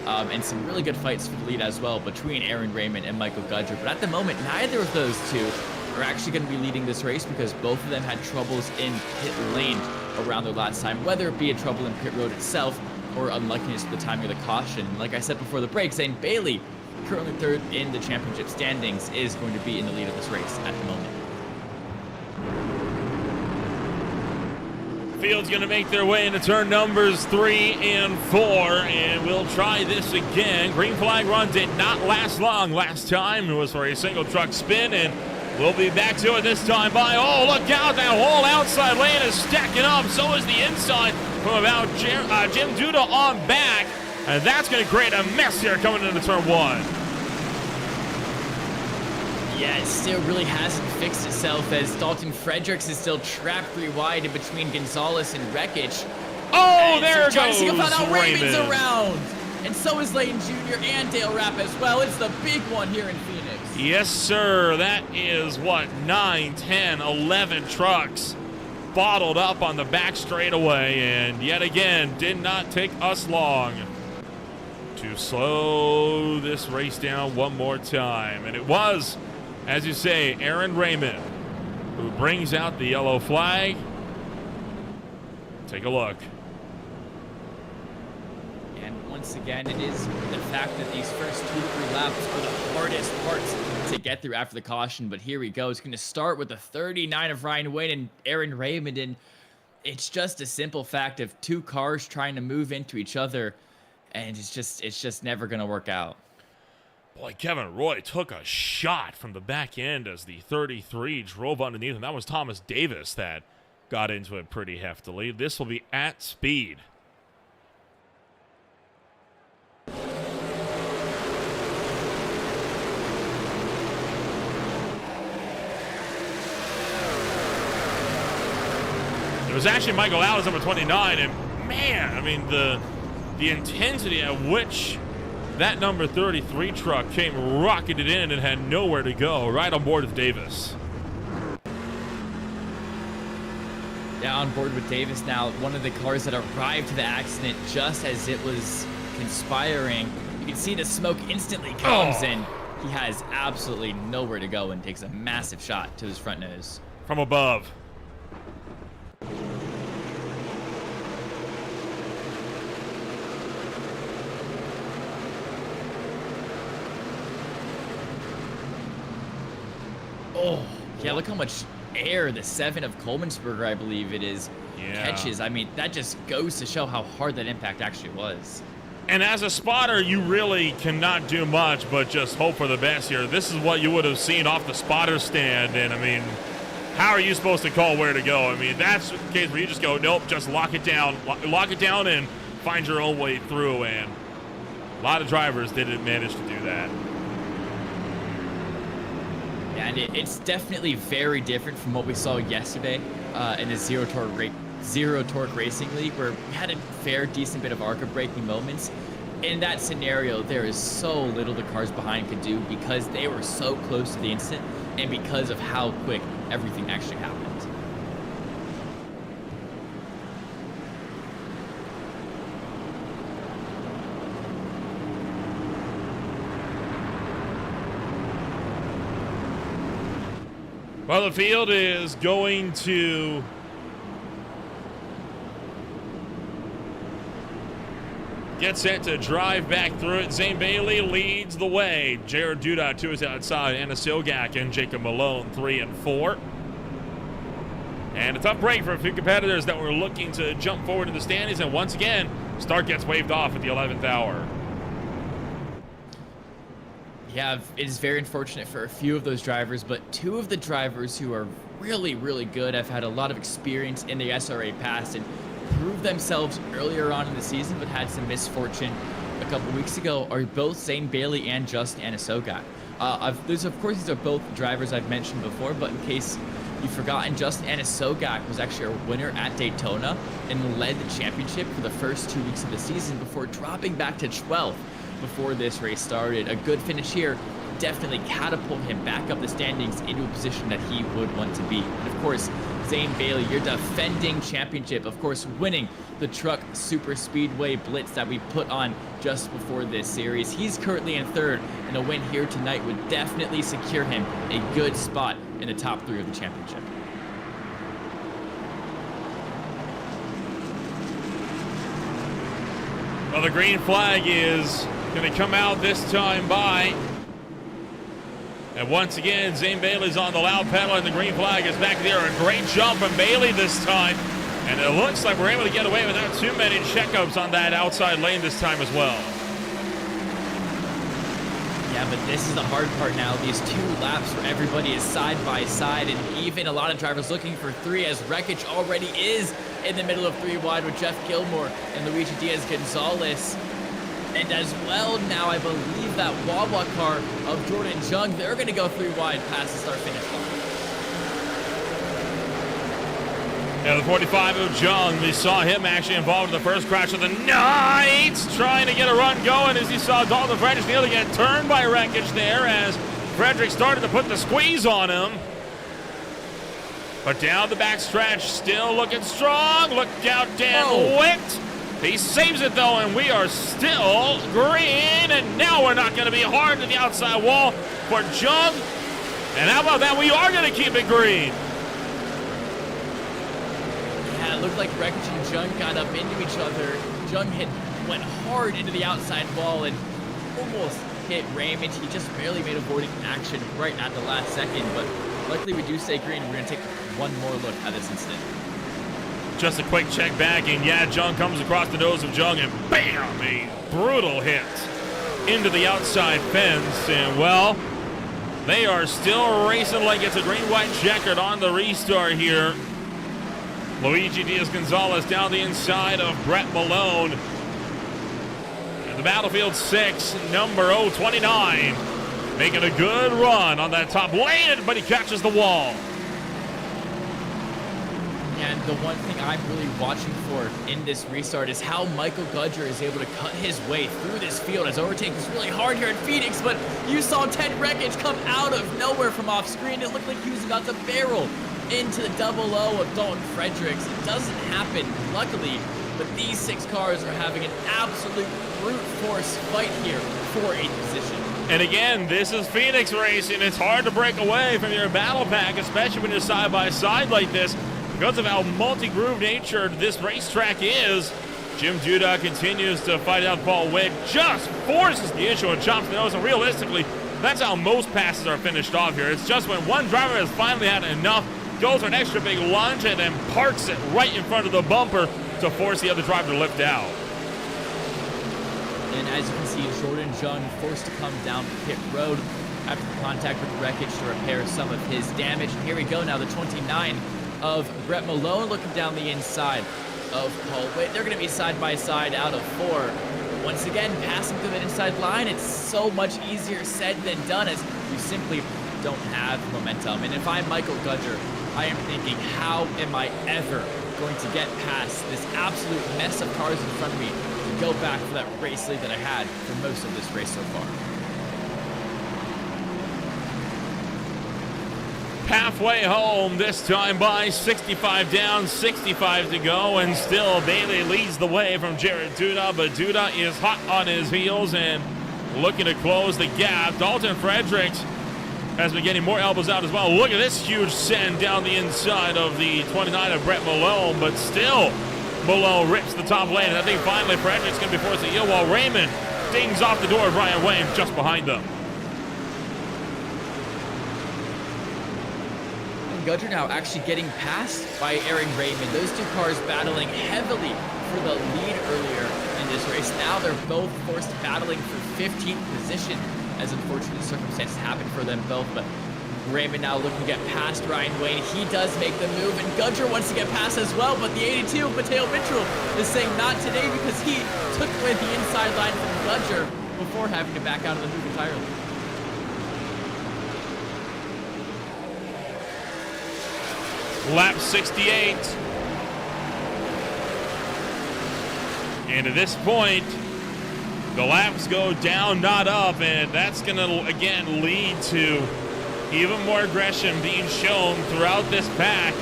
and some really good fights for the lead as well between Aaron Raymond and Michael Gudger. But at the moment, neither of those two are actually going to be leading this race because both of them had troubles in pit lane around their last time, whether it be a trouble in pit road itself or unluckiness at the timing of the caution. Like I said before the break, Zane Bailey, currently 3rd in the championship standings, is going to be in the lead of this race at the moment. Field's going to make their way into turn numbers 3 and 4, and we'll try this again. Green flag run did not last long last time. It was for a single truck spin, and we'll be back to it this time by, oh, look out, that whole outside lane is stacking up. So is the inside from about Jim Duda on back, and that's going to create a mess here coming into turn 1. Yeah, it still really hasn't fixed itself as Dalton Fredericks is still trapped 3 wide in between Gonzalez and Wreckage. Oh, there goes trying to see how Raymond's Raymond. Around. And so is Layton Jr. and Dale Rapp as well. It's the big one here in Phoenix. Yes, sir. That is, 9, 10, 11 trucks bottled up on the back straightaway, and yet again, did not take us long to slow this race down one more time. And it was, as you say, Aaron Raymond who brings out the yellow flag. Take a look. And once again, it is the fact that these first 2 to 3 laps are the hardest parts to get through after the caution. But here we go. It's going to start with the 39 of Ryan Wayne and Aaron Raymond. And it's just a simple fact of 2 cars trying to move into each other. And it's just never going to work out. Boy, Kevin Roy took a shot from the back end as the 33 drove underneath him. That was Thomas Davis that got into it pretty heftily. This will be at speed. It was actually Michael Allen's number 29, and man, I mean, the intensity at which that number 33 truck came rocketed in and had nowhere to go, right on board with Davis. Yeah, on board with Davis now. One of the cars that arrived to the accident just as it was conspiring. You can see the smoke instantly comes in. He has absolutely nowhere to go and takes a massive shot to his front nose. From above. Oh, yeah, look how much air the 7 of Colemansberger, I believe it is, catches. I mean, that just goes to show how hard that impact actually was. And as a spotter, you really cannot do much but just hope for the best here. This is what you would have seen off the spotter stand, and I mean, how are you supposed to call where to go? I mean, that's the case where you just go, nope, just lock it down and find your own way through, and a lot of drivers didn't manage to do that. And it's definitely very different from what we saw yesterday in the Zero Torque Racing League, where we had a fair, decent bit of ARCA braking moments. In that scenario, there is so little the cars behind could do because they were so close to the incident and because of how quick everything actually happened. Well, the field is going to get set to drive back through it. Zane Bailey leads the way. Jared Duda to his outside. Anna Silgak and Jacob Malone 3 and 4. And a tough break for a few competitors that were looking to jump forward in the standings. And once again, start gets waved off at the 11th hour. Yeah, it is very unfortunate for a few of those drivers, but 2 of the drivers who are really, really good, have had a lot of experience in the SRA past and proved themselves earlier on in the season, but had some misfortune a couple weeks ago, are both Zane Bailey and Justin Anisogak. Of course, these are both drivers I've mentioned before, but in case You've forgotten Justin Anisogak was actually a winner at Daytona and led the championship for the first 2 weeks of the season before dropping back to 12th before this race started. A good finish here definitely catapult him back up the standings into a position that he would want to be. And of course, Zane Bailey, your defending championship, of course, winning the Truck Super Speedway Blitz that we put on just before this series. He's currently in third, and a win here tonight would definitely secure him a good spot in the top 3 of the championship. Well, the green flag is going to come out this time by. And once again, Zane Bailey's on the loud pedal, and the green flag is back there. A great jump from Bailey this time. And it looks like we're able to get away without too many checkups on that outside lane this time as well. Yeah, but this is the hard part now. These 2 laps where everybody is side by side, and even a lot of drivers looking for 3, as Wreckage already is in the middle of 3 wide with Jeff Gilmore and Luigi Diaz-Gonzalez. And as well now, I believe that Wawa car of Jordan Jung, they're going to go 3 wide past the start-finish line. Yeah, the 45 of Jung, we saw him actually involved in the first crash of the night, trying to get a run going as he saw Dalton Fredericks nearly get turned by Wreckage there as Frederick started to put the squeeze on him. But down the back stretch, still looking strong. Look out, Dan Witt. He saves it though, and we are still green. And now we're not going to be hard to the outside wall for Jung. And how about that? We are going to keep it green. Yeah, it looked like Wreckage and Jung got up into each other. Jung went hard into the outside wall and almost hit Raymond. He just barely made avoiding action right at the last second. But luckily we do stay green. We're going to take one more look at this incident. Just a quick check back, and yeah, Jung comes across the nose of Jung, and bam, a brutal hit into the outside fence. And well, they are still racing like it's a green-white checkered on the restart here. Luigi Diaz-Gonzalez down the inside of Brett Malone. And the Battlefield 6, number 029, making a good run on that top lane, but he catches the wall. And the one thing I'm really watching for in this restart is how Michael Gudger is able to cut his way through this field as overtaking is really hard here in Phoenix, but you saw Ted Wreckage come out of nowhere from off screen. It looked like he was about to barrel into the 00 of Dalton Fredericks. It doesn't happen, luckily, but these 6 cars are having an absolute brute force fight here for 8th position. And again, this is Phoenix racing. It's hard to break away from your battle pack, especially when you're side by side like this. Because of how multi-groove natured this racetrack is, Jim Duda continues to fight out Paul Witt, just forces the issue and chops the nose, and realistically, that's how most passes are finished off here. It's just when one driver has finally had enough, goes for an extra big lunge, and then parks it right in front of the bumper to force the other driver to lift out. And as you can see, Jordan Jung forced to come down pit road after contact with Wreckage to repair some of his damage. And here we go now, the 29 of Brett Malone looking down the inside of Paul Witt. They're going to be side by side out of 4. Once again, passing through that inside line, it's so much easier said than done as you simply don't have momentum. And if I'm Michael Gudger, I am thinking, how am I ever going to get past this absolute mess of cars in front of me to go back for that race lead that I had for most of this race so far? Halfway home, this time by 65 down, 65 to go, and still Bailey leads the way from Jared Duda, but Duda is hot on his heels and looking to close the gap. Dalton Fredericks has been getting more elbows out as well. Look at this huge send down the inside of the 29 of Brett Malone, but still Malone rips the top lane, and I think finally Fredericks going to be forced to yield while Raymond dings off the door of Ryan Wayne just behind them. Gudger now actually getting passed by Aaron Raymond. Those 2 cars battling heavily for the lead earlier in this race. Now they're both forced battling for 15th position as unfortunate circumstances happen for them both. But Raymond now looking to get past Ryan Wayne. He does make the move, and Gudger wants to get past as well, but the 82, Mateo Mitchell, is saying not today because he took away the inside line from Gudger before having to back out of the move entirely. lap 68. And at this point, the laps go down, not up, and that's going to, again, lead to even more aggression being shown throughout this pack.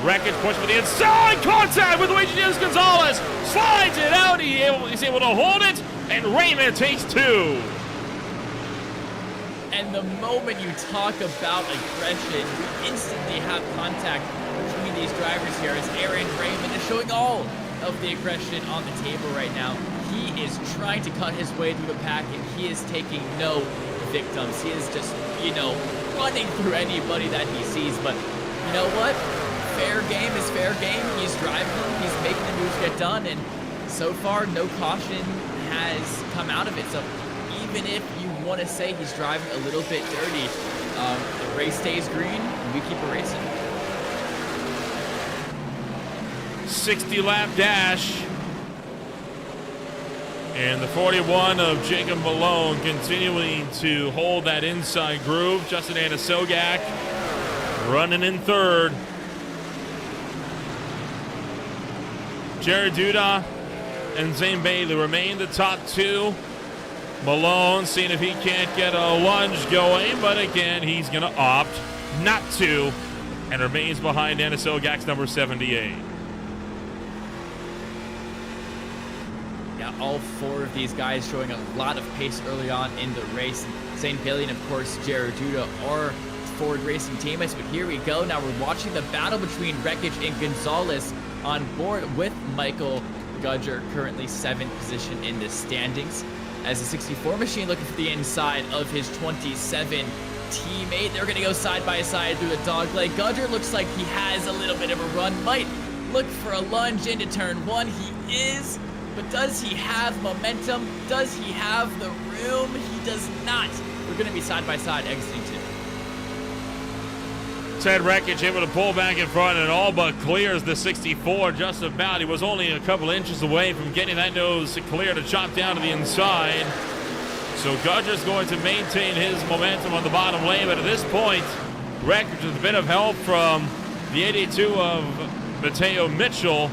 Wreckage push for the inside, contact with Luigi Diaz-Gonzalez, slides it out, he's able to hold it, and Raymond takes 2. And the moment you talk about aggression, we instantly have contact between these drivers here as Aaron Raymond is showing all of the aggression on the table right now. He is trying to cut his way through the pack, and he is taking no victims. He is just, running through anybody that he sees. But you know what? Fair game is fair game. He's driving them. He's making the moves get done. And so far, no caution has come out of it. So even if you want to say he's driving a little bit dirty, the race stays green, and we keep it racing. 60-lap dash. And the 41 of Jacob Malone continuing to hold that inside groove. Justin Anasogak running in third. Jared Duda and Zane Bailey remain the top 2. Malone seeing if he can't get a lunge going, but again, he's going to opt not to and remains behind Anasogak's number 78. All 4 of these guys showing a lot of pace early on in the race. Zane Bailey and, of course, Jared Duda are Ford Racing teammates. But here we go. Now we're watching the battle between Wreckage and Gonzalez on board with Michael Gudger, currently 7th position in the standings. As the 64 machine looking for the inside of his 27 teammate. They're going to go side by side through the dogleg. Gudger looks like he has a little bit of a run. Might look for a lunge into turn 1. He is. But does he have momentum? Does he have the room? He does not. We're going to be side by side exiting 2. Ted Wreckage able to pull back in front and all but clears the 64 just about. He was only a couple inches away from getting that nose clear to chop down to the inside. So Gudger's going to maintain his momentum on the bottom lane. But at this point, Wreckage with a bit of help from the 82 of Mateo Mitchell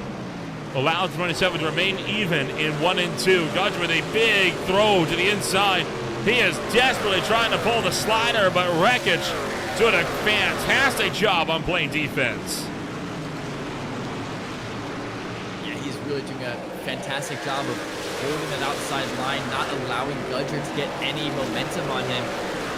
allows 27 to remain even in 1 and 2. Gudger with a big throw to the inside. He is desperately trying to pull the slider, but Wreckage doing a fantastic job on playing defense. Yeah, he's really doing a fantastic job of holding that outside line, not allowing Gudger to get any momentum on him.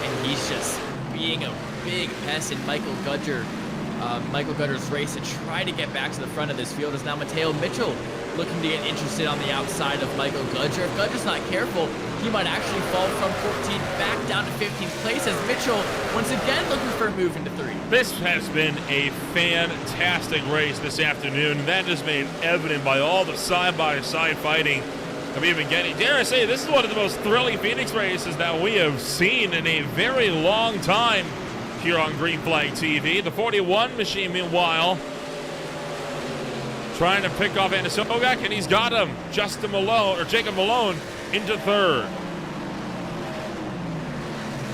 And he's just being a big pest in Michael Gudger's race to try to get back to the front of this field. Is now Mateo Mitchell looking to get interested on the outside of Michael Gudger. If Gudger's not careful, he might actually fall from 14th back down to 15th place as Mitchell once again looking for a move into 3. This has been a fantastic race this afternoon, and that is made evident by all the side-by-side fighting that we've been getting. Dare I say, this is one of the most thrilling Phoenix races that we have seen in a very long time here on Green Flag TV. The 41 machine, meanwhile, trying to pick off Anasogak, and he's got him. Jacob Malone into 3rd.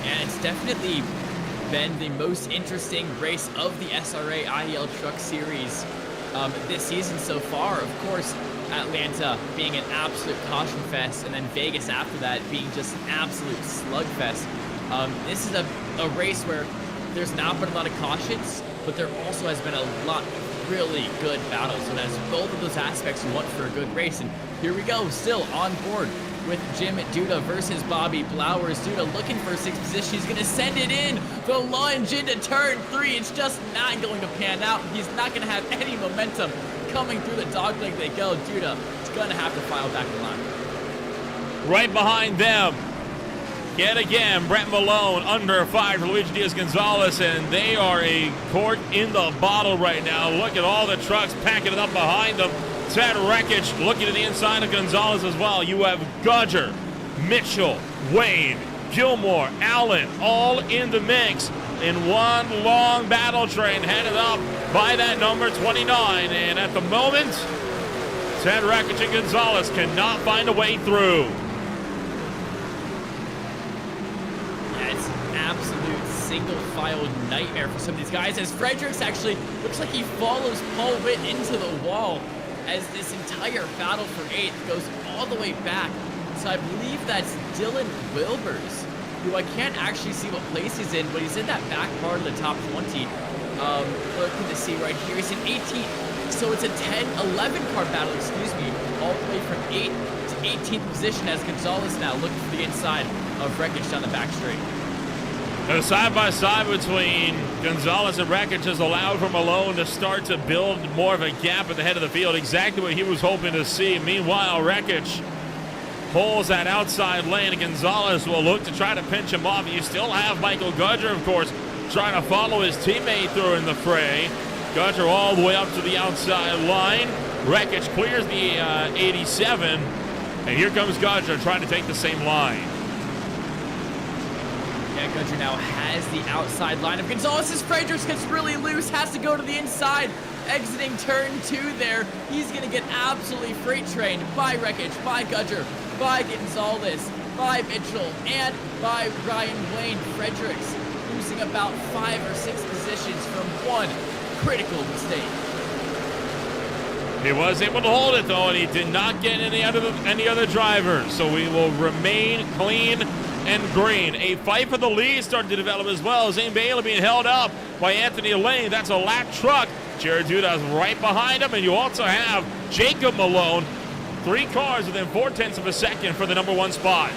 And it's definitely been the most interesting race of the SRA IEL Truck Series this season so far. Of course, Atlanta being an absolute caution fest, and then Vegas after that being just an absolute slugfest. This is a race where there's not been a lot of cautions, but there also has been a lot of really good battles. So that's both of those aspects you want for a good race. And here we go, still on board with Jim Duda versus Bobby Blowers. Duda looking for 6th position. He's going to send it in. The lunge into turn 3. It's just not going to pan out. He's not going to have any momentum coming through the dogleg. They go. Duda is going to have to file back the line. Right behind them, yet again, Brett Malone under 5 for Luigi Diaz-Gonzalez, and they are a cork in the bottle right now. Look at all the trucks packing it up behind them. Ted Wreckage looking to the inside of Gonzalez as well. You have Gudger, Mitchell, Wade, Gilmore, Allen, all in the mix in one long battle train headed up by that number 29. And at the moment, Ted Wreckage and Gonzalez cannot find a way through. Absolute single file nightmare for some of these guys, as Fredericks actually looks like he follows Paul Witt into the wall as this entire battle for 8th goes all the way back. So I believe that's Dylan Wilbers, who I can't actually see what place he's in, but he's in that back part of the top 20. Looking to see right here, he's in 18th. So it's a 11 car battle, excuse me, all the way from 8th to 18th position as Gonzalez now looking for the inside of Wreckage down the back straight. The side-by-side between Gonzalez and Wreckage has allowed for Malone to start to build more of a gap at the head of the field, exactly what he was hoping to see. Meanwhile, Wreckage pulls that outside lane, and Gonzalez will look to try to pinch him off. You still have Michael Gudger, of course, trying to follow his teammate through in the fray. Gudger all the way up to the outside line. Wreckage clears the 87, and here comes Gudger trying to take the same line. Yeah, Gudger now has the outside line of Gonzalez as Fredericks gets really loose, has to go to the inside, exiting turn 2 there. He's going to get absolutely freight trained by Wreckage, by Gudger, by Gonzalez, by Mitchell, and by Ryan Wayne. Fredericks losing about 5 or 6 positions from one critical mistake. He was able to hold it, though, and he did not get any other drivers, so we will remain clean and green. A fight for the lead started to develop as well. Zane Bailey being held up by Anthony Lane. That's a lap truck. Jared Duda's right behind him, and you also have Jacob Malone. 3 cars within 0.4 of a second for the number 1 spot.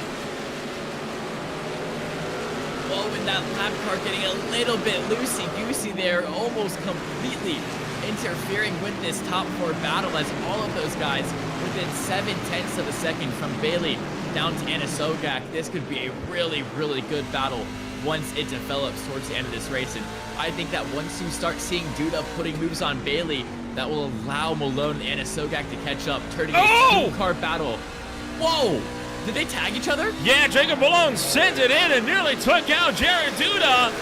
Well, with that lap car getting a little bit loosey-goosey there, almost completely interfering with this top 4 battle as all of those guys within 0.7 of a second from Bailey down to Anisogak. This could be a really, really good battle once it develops towards the end of this race. And I think that once you start seeing Duda putting moves on Bailey, that will allow Malone and Anisogak to catch up, turning a 2-car battle. Whoa! Did they tag each other? Yeah, Jacob Malone sent it in and nearly took out Jared Duda.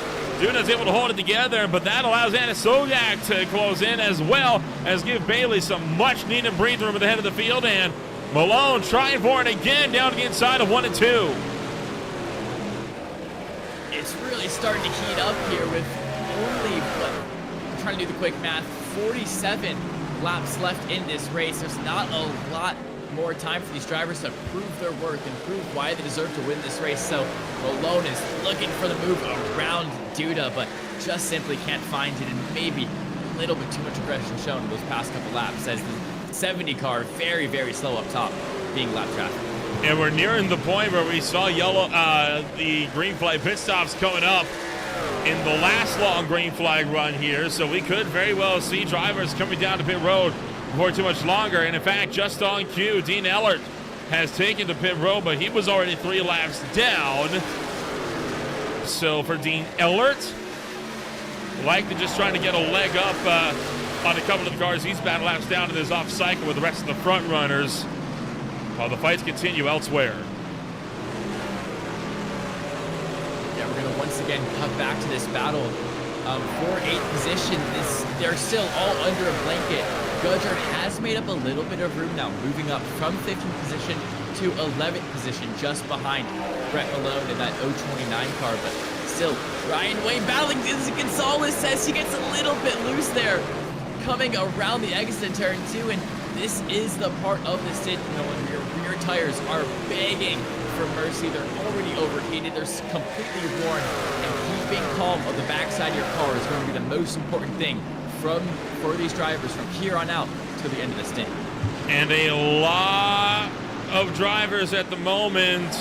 Duda's able to hold it together, but that allows Anisogak to close in as well as give Bailey some much-needed breathing room at the head of the field, and Malone trying for it again down to the inside of 1 and 2. It's really starting to heat up here with only, I'm trying to do the quick math, 47 laps left in this race. There's not a lot more time for these drivers to prove their worth and prove why they deserve to win this race. So Malone is looking for the move around Duda, but just simply can't find it, and maybe a little bit too much aggression shown in those past couple laps as the 70 car very, very slow up top being lap traffic. And we're nearing the point where we saw the green flag pit stops coming up in the last long green flag run here, so we could very well see drivers coming down to pit road before too much longer. And in fact, just on cue, Dean Ellert has taken to pit road, but he was already 3 laps down. So for Dean Ellert, likely just trying to get a leg up on a couple of the cars. He's battle laps down and is off cycle with the rest of the front runners while the fights continue elsewhere. Yeah, we're going to once again cut back to this battle for 8th position. They're still all under a blanket. Gudger has made up a little bit of room now, moving up from 15th position to 11th position, just behind Brett Malone in that 029 car. But still, Ryan Wayne battling Gonzalez says he gets a little bit loose there, coming around the exit turn 2, and this is the part of the stint when your rear tires are begging for mercy. They're already overheated, they're completely worn, and keeping calm of the backside of your car is going to be the most important thing for these drivers from here on out to the end of the stint. And a lot of drivers at the moment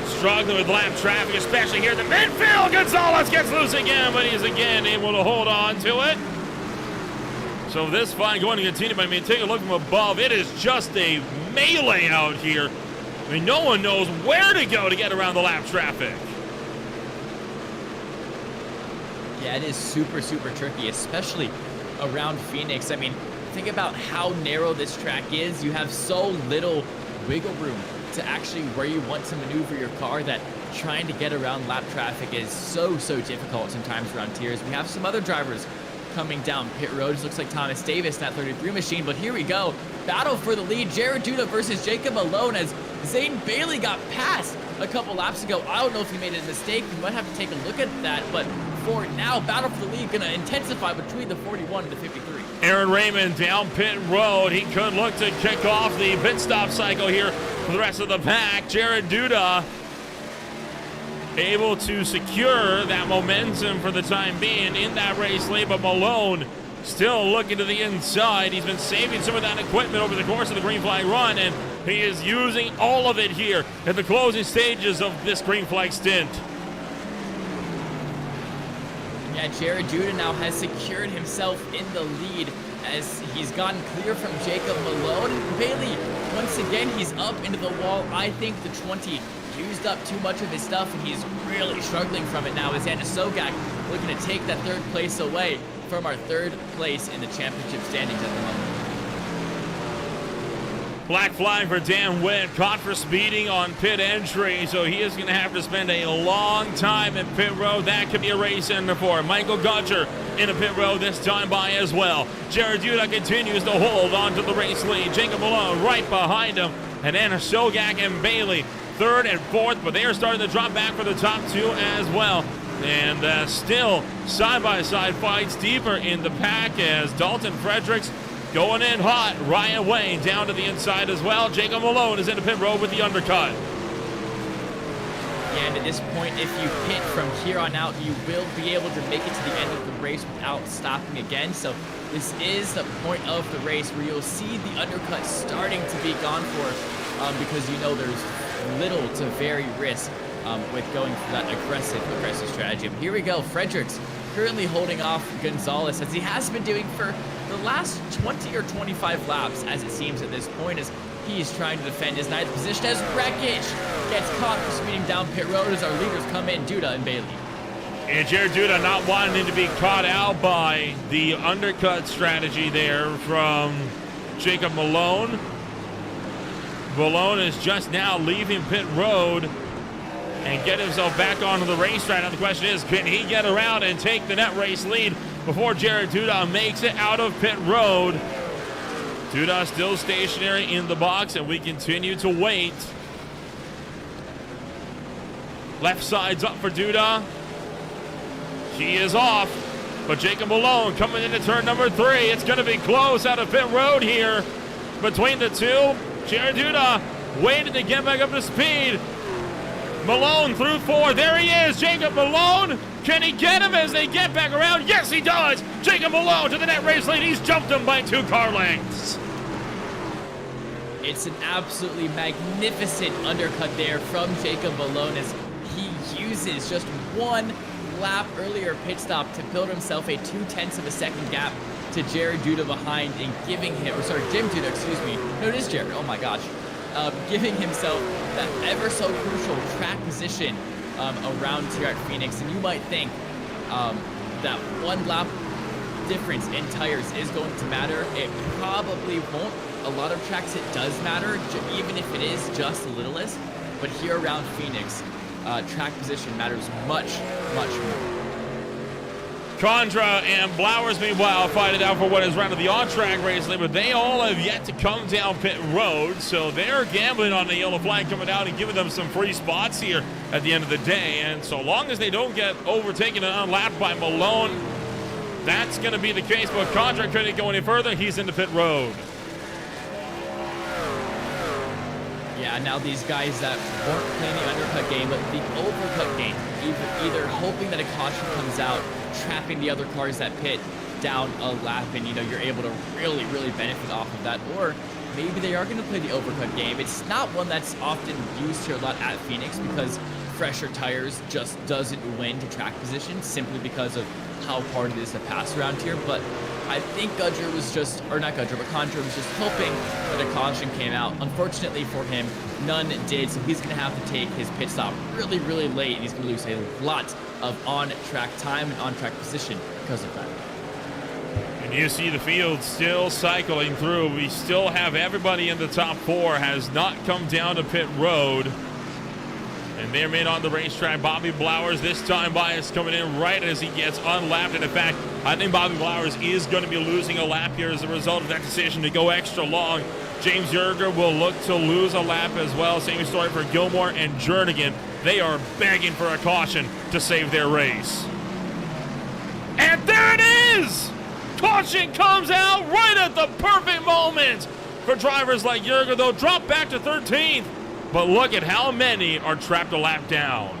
struggling with lap traffic, especially here in the midfield. Gonzalez gets loose again, but he's again able to hold on to it. So this fight going to continue. But I mean, take a look from above. It is just a melee out here. I mean, no one knows where to go to get around the lap traffic. Yeah, it is super, super tricky, especially around Phoenix. I mean, think about how narrow this track is. You have so little wiggle room to actually where you want to maneuver your car that trying to get around lap traffic is so, so difficult sometimes around tiers. We have some other drivers coming down pit road. It looks like Thomas Davis, that 33 machine, but here we go. Battle for the lead. Jared Duda versus Jacob Malone as Zane Bailey got past a couple laps ago. I don't know if he made a mistake. We might have to take a look at that, but for now, battle for the lead gonna intensify between the 41 and the 53. Aaron Raymond down pit road. He could look to kick off the pit stop cycle here for the rest of the pack. Jared Duda able to secure that momentum for the time being in that race lead, but Malone still looking to the inside. He's been saving some of that equipment over the course of the green flag run, and he is using all of it here at the closing stages of this green flag stint. Yeah, Jared Duda now has secured himself in the lead as he's gotten clear from Jacob Malone. Bailey, once again, he's up into the wall. I think the 20 used up too much of his stuff, and he's really struggling from it now as Anna Sogak looking to take that third place away from our third place in the championship standings at the moment. Black flag for Dan Witt, caught for speeding on pit entry, so he is going to have to spend a long time in pit road. That could be a race ender for him. Michael Gudger in a pit road this time by as well. Jared Duda continues to hold on to the race lead. Jacob Malone right behind him, and Anna Sogak and Bailey third and fourth, but they are starting to drop back for the top two as well. And still side-by-side fights deeper in the pack as Dalton Fredericks going in hot. Ryan Wayne down to the inside as well. Jacob Malone is in the pit road with the undercut. And at this point, if you pit from here on out, you will be able to make it to the end of the race without stopping again. So this is the point of the race where you'll see the undercut starting to be gone for because you know there's little to very risk with going for that aggressive strategy. But here we go. Fredericks currently holding off Gonzalez as he has been doing for the last 20 or 25 laps, as it seems at this point, as he's trying to defend his ninth position as Wreckage gets caught for speeding down pit road as our leaders come in, Duda and Bailey. And Jared Duda not wanting to be caught out by the undercut strategy there from Jacob Malone. Malone is just now leaving pit road and get himself back onto the racetrack. Now the question is, can he get around and take the net race lead before Jared Duda makes it out of pit road? Duda still stationary in the box, and we continue to wait. Left side's up for Duda. He is off, but Jacob Malone coming into turn number 3. It's going to be close out of pit road here between the two. Jared Duda waiting to get back up to speed. Malone through 4. There he is, Jacob Malone. Can he get him as they get back around? Yes, he does. Jacob Malone to the net race lead. He's jumped him by 2 car lengths. It's an absolutely magnificent undercut there from Jacob Malone as he uses just one lap earlier pit stop to build himself a 0.2 of a second gap to Jared Duda behind and giving him, Jim Duda, excuse me. No, it is Jared. Oh my gosh. Giving himself that ever so crucial track position around here at Phoenix. And you might think that one lap difference in tires is going to matter. It probably won't. A lot of tracks it does matter, even if it is just the littlest. But here around Phoenix, track position matters much, much more. Condra and Blowers, meanwhile, fight it out for what is round of the on-track race lead, but they all have yet to come down pit road, so they're gambling on the yellow flag coming out and giving them some free spots here at the end of the day. And so long as they don't get overtaken and unlapped by Malone, that's going to be the case. But Condra couldn't go any further. He's into pit road. Yeah, now these guys that weren't playing the undercut game, but the overcut game, either hoping that a caution comes out, trapping the other cars that pit down a lap, and you're able to really, really benefit off of that. Or maybe they are going to play the overcut game. It's not one that's often used here a lot at Phoenix because fresher tires just doesn't win to track position simply because of how hard it is to pass around here. But I think Gudger was just, or not Gudger, but Condra was just hoping that a caution came out. Unfortunately for him, none did, so he's going to have to take his pit stop really, really late, and he's going to lose a lot of on-track time and on-track position because of that. And you see the field still cycling through. We still have everybody in the top 4 has not come down to pit road. And they're made on the racetrack. Bobby Blowers, this time bias coming in right as he gets unlapped. And in fact, I think Bobby Blowers is going to be losing a lap here as a result of that decision to go extra long. James Yerger will look to lose a lap as well. Same story for Gilmore and Jernigan. They are begging for a caution to save their race. And there it is! Caution comes out right at the perfect moment for drivers like Yerger. They'll drop back to 13th. But look at how many are trapped a lap down.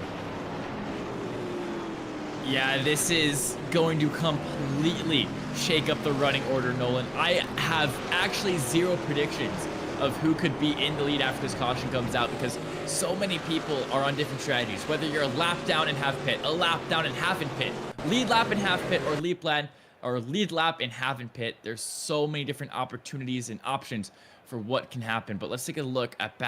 Yeah, this is going to completely shake up the running order, Nolan. I have actually zero predictions of who could be in the lead after this caution comes out because so many people are on different strategies. Whether you're a lap down and half pit, a lap down and half in pit, lead lap and half pit, or lead lap and half in pit. There's so many different opportunities and options for what can happen. But let's take a look at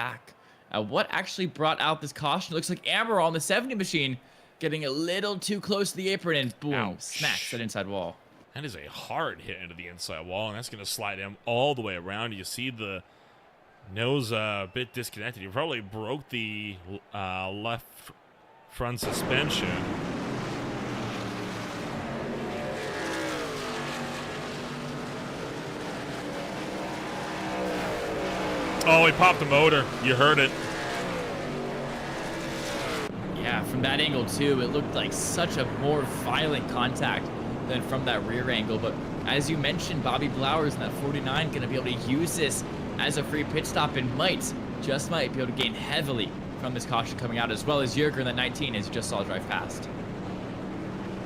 what actually brought out this caution. It looks like Amaral on the 70 machine getting a little too close to the apron and boom, ouch, smacks that inside wall. That is a hard hit into the inside wall, and that's going to slide him all the way around. You see the nose a bit disconnected. He probably broke the left front suspension. Oh, he popped the motor. You heard it. Yeah, from that angle too, it looked like such a more violent contact than from that rear angle. But as you mentioned, Bobby Blowers in that 49 going to be able to use this as a free pit stop and just might be able to gain heavily from this caution coming out, as well as Yerger in that 19 as you just saw drive past.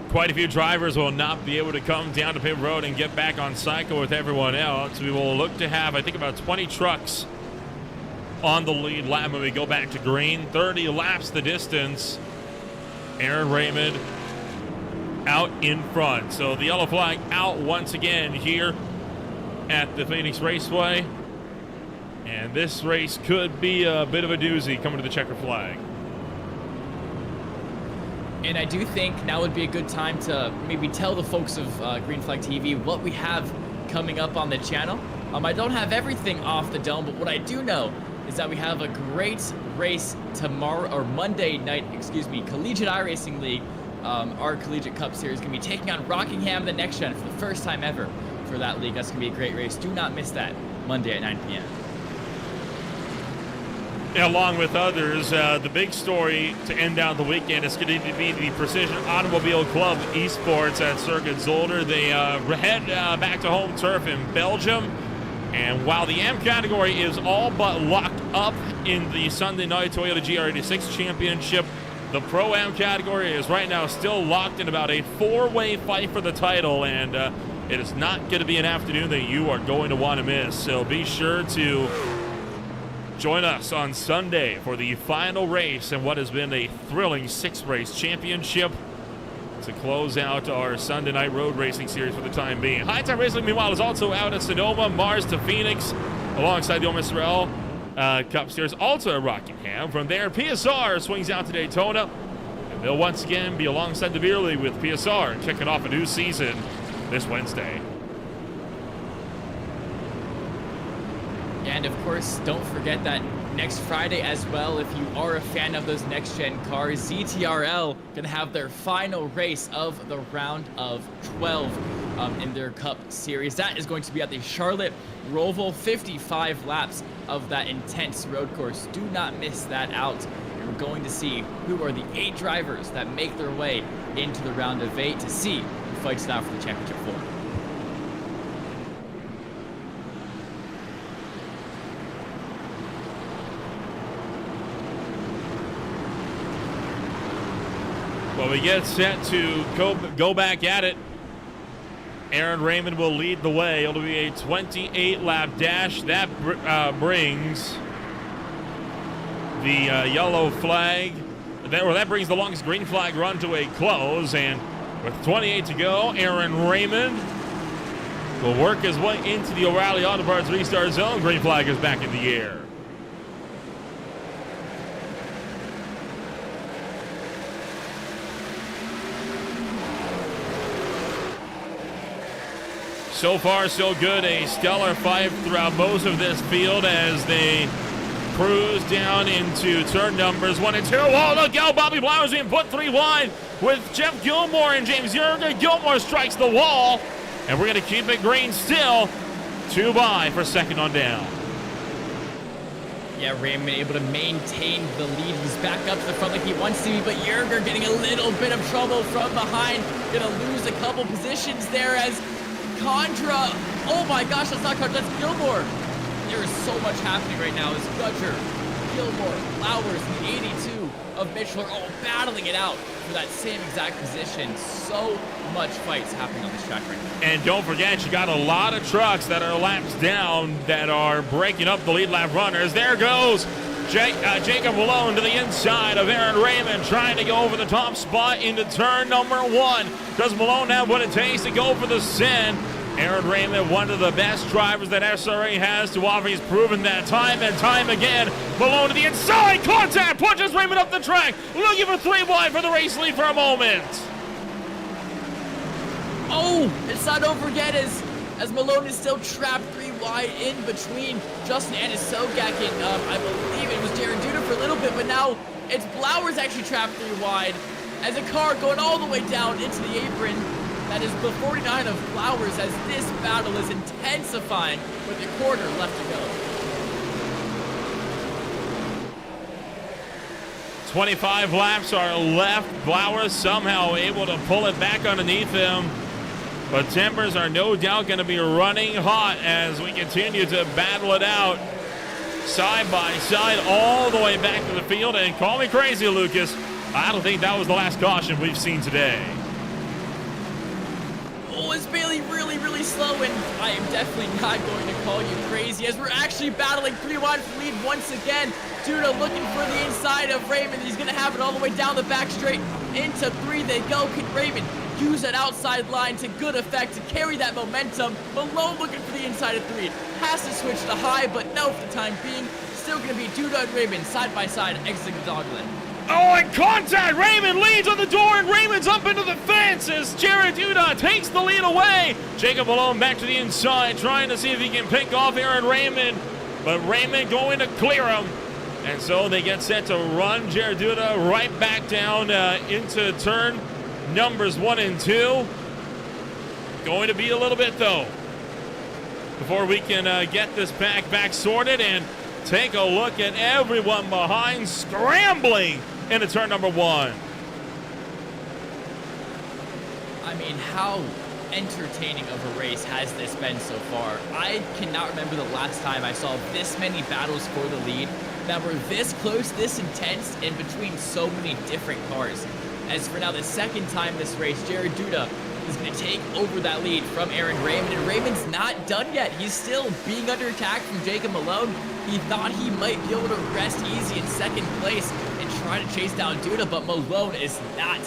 Quite a few drivers will not be able to come down to pit road and get back on cycle with everyone else. We will look to have, I think, about 20 trucks on the lead lap when we go back to green. 30 laps the distance. Aaron Raymond out in front. So the yellow flag out once again here at the Phoenix Raceway. And this race could be a bit of a doozy coming to the checker flag. And I do think now would be a good time to maybe tell the folks of Green Flag TV what we have coming up on the channel. I don't have everything off the dome, but what I do know is that we have a great race tomorrow, or Monday night, Collegiate iRacing League. Our Collegiate Cup Series is going to be taking on Rockingham, the next gen, for the first time ever for that league. That's going to be a great race. Do not miss that Monday at 9 p.m. Along with others, the big story to end out the weekend is going to be the Precision Automobile Club Esports at Circuit Zolder. They head back to home turf in Belgium. And while the AM category is all but locked up in the Sunday night Toyota GR86 Championship, the Pro-Am category is right now still locked in about a four-way fight for the title, and it is not going to be an afternoon that you are going to want to miss. So be sure to join us on Sunday for the final race in what has been a thrilling six-race championship to close out our Sunday night road racing series for the time being. High Time Racing, meanwhile, is also out at Sonoma, Mars to Phoenix, alongside the SRA Cup Series, also at Rockingham. From there, PSR swings out to Daytona, and they'll once again be alongside the Beer League with PSR, kicking off a new season this Wednesday. And of course, don't forget that next Friday as well, if you are a fan of those next-gen cars, ZTRL going to have their final race of the round of 12 in their Cup Series. That is going to be at the Charlotte Roval, 55 laps of that intense road course. Do not miss that out. We're going to see who are the 8 drivers that make their way into the round of 8 to see who fights it out for the championship floor. Well, we get set to go back at it. Aaron Raymond will lead the way. It'll be a 28-lap dash. That brings the yellow flag. That brings the longest green flag run to a close. And with 28 to go, Aaron Raymond will work his way into the O'Reilly Auto Parts restart zone. Green flag is back in the air. So far, so good. A stellar fight throughout most of this field as they cruise down into turn numbers 1 and 2. Oh, look out, Bobby Blowers being put 3 wide with Jeff Gilmore and James Yerger. Gilmore strikes the wall, and we're going to keep it green still. 2 by for second on down. Yeah, Raymond able to maintain the lead. He's back up to the front like he wants to be, but Yerger getting a little bit of trouble from behind. Gonna lose a couple positions there as Condra. Oh my gosh, that's not Condra, that's Gilmore. There is so much happening right now as Gudger, Gilmore, Flowers, and the 82 of Mitchell are all battling it out for that same exact position. So much fights happening on this track right now. And don't forget, you got a lot of trucks that are laps down that are breaking up the lead lap runners. There goes Jacob Malone to the inside of Aaron Raymond, trying to go over the top spot into turn number 1. Does Malone have what it takes to go for the sin? Aaron Raymond, one of the best drivers that SRA has to offer. He's proven that time and time again. Malone to the inside, contact, punches Raymond up the track, looking for 3 wide for the race lead for a moment. Oh, it's not over yet as Malone is still trapped 3 wide in between Justin and his Sogak, and I believe it was Jared Duda for a little bit, but now it's Blowers actually trapped 3 wide as a car going all the way down into the apron. That is the 49 of Flowers as this battle is intensifying with a quarter left to go. 25 laps are left. Flowers somehow able to pull it back underneath him. But tempers are no doubt going to be running hot as we continue to battle it out side by side all the way back to the field. And call me crazy, Lucas, I don't think that was the last caution we've seen today. Oh, is Bailey really slow? And I am definitely not going to call you crazy as we're actually battling 3 wide for lead once again. Duda looking for the inside of Raymond. He's going to have it all the way down the back straight. Into 3 they go. Can Raymond use that outside line to good effect to carry that momentum? Malone looking for the inside of 3. Has to switch to high, but no for the time being. Still going to be Duda and Raymond side by side exiting the dogland. Oh, and contact! Raymond leads on the door, and Raymond's up into the fence as Jared Duda takes the lead away. Jacob Malone back to the inside, trying to see if he can pick off Aaron Raymond, but Raymond going to clear him. And so they get set to run Jared Duda right back down into turn numbers 1 and 2. Going to be a little bit, though, before we can get this back sorted and take a look at everyone behind scrambling into turn number 1. I mean, how entertaining of a race has this been so far? I cannot remember the last time I saw this many battles for the lead that were this close, this intense, in between so many different cars. As for now, the second time this race, Jared Duda is going to take over that lead from Aaron Raymond, and Raymond's not done yet. He's still being under attack from Jacob Malone. He thought he might be able to rest easy in second place and try to chase down Duda, but Malone is not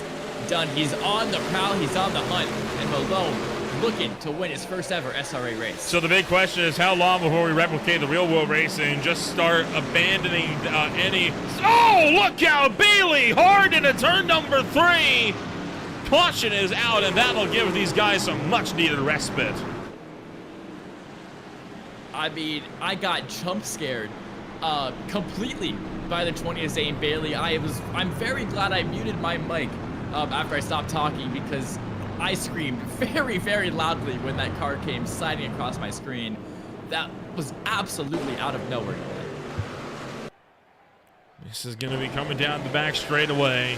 done. He's on the prowl, he's on the hunt, and Malone looking to win his first ever SRA race. So the big question is, how long before we replicate the real world racing and just start abandoning any... Oh, look out! Bailey hard into turn number 3. Caution is out, and that'll give these guys some much needed respite. I mean, I got jump scared completely by the 20th Zane Bailey. I'm very glad I muted my mic after I stopped talking, because I screamed very loudly when that car came sliding across my screen. That was absolutely out of nowhere. This is going to be coming down the back straight away.